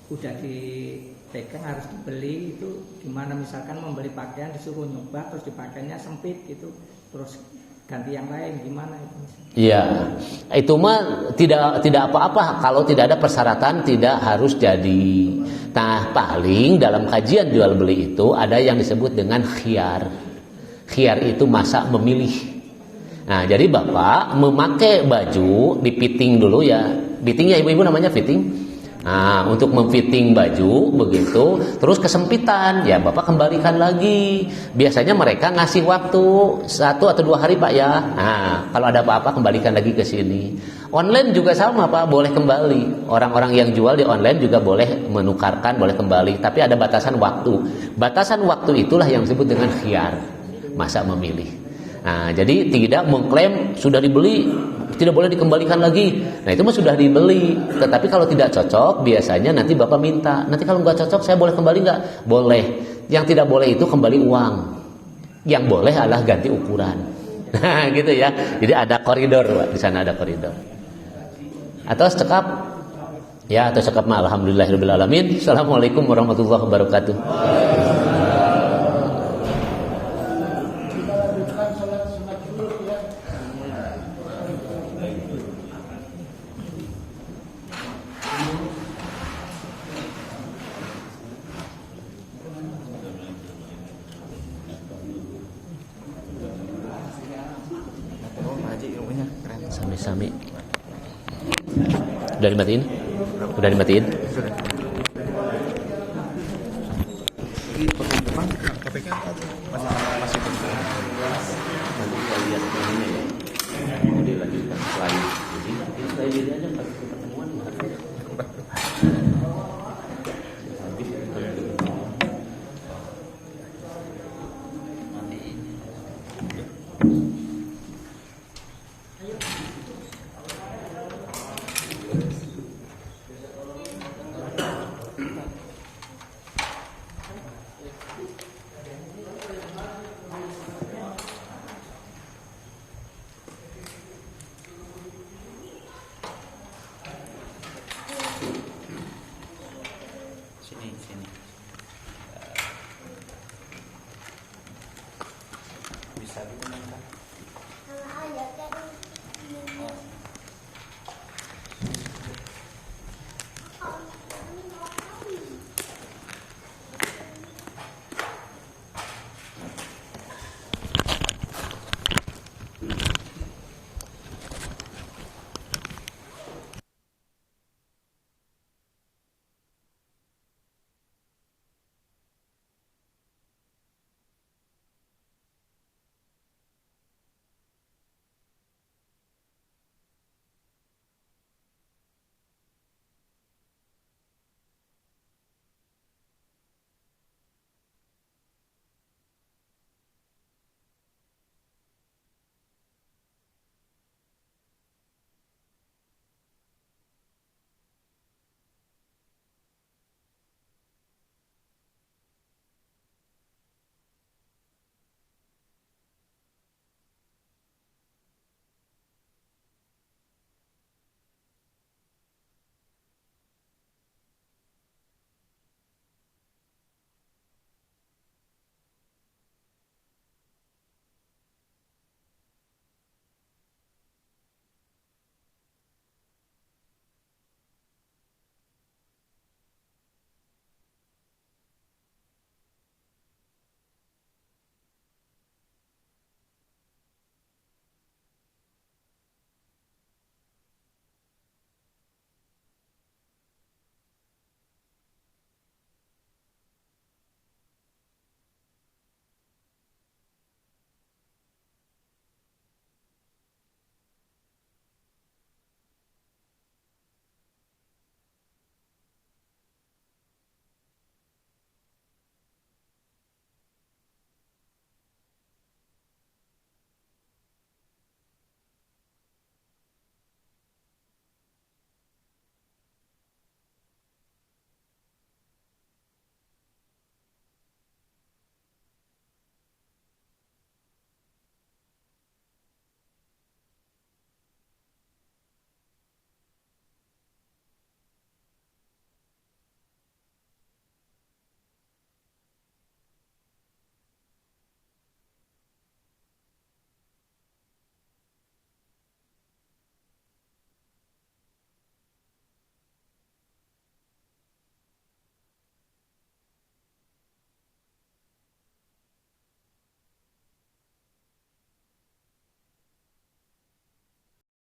udah dipegang harus dibeli, itu gimana misalkan membeli pakaian disuruh nyoba terus dipakainya sempit gitu, terus ganti yang lain gimana itu? Iya, itu mah tidak apa-apa kalau tidak ada persyaratan, tidak harus jadi. Nah, paling dalam kajian jual beli itu ada yang disebut dengan khiyar. Khiyar itu masa memilih. Nah, jadi Bapak memakai baju dipiting dulu ya. Fittingnya ibu-ibu namanya fitting. Nah, untuk memfitting baju begitu, terus kesempitan, ya Bapak kembalikan lagi. Biasanya mereka ngasih waktu 1 atau 2 hari Pak ya. Nah, kalau ada apa-apa kembalikan lagi ke sini. Online juga sama Pak, boleh kembali. Orang-orang yang jual di online juga boleh menukarkan, boleh kembali. Tapi ada batasan waktu. Batasan waktu itulah yang disebut dengan khiyar, masa memilih. Nah, jadi tidak mengklaim sudah dibeli tidak boleh dikembalikan lagi. Nah, itu mah sudah dibeli. Tetapi kalau tidak cocok, biasanya nanti Bapak minta. Nanti kalau nggak cocok, saya boleh kembali nggak? Boleh. Yang tidak boleh itu kembali uang. Yang boleh adalah ganti ukuran. Nah, gitu ya. Jadi ada koridor, Pak. Di sana ada koridor. Atau sekap? Ya, atau sekap mah. Alhamdulillahirabbil alamin. Assalamualaikum warahmatullahi wabarakatuh. Sami-sami. Udah dimatiin? Udah dimatiin? Nanti kita lihat ini ya. Jadi lanjutkan slide. Jadi slide ini aja pas pertemuan.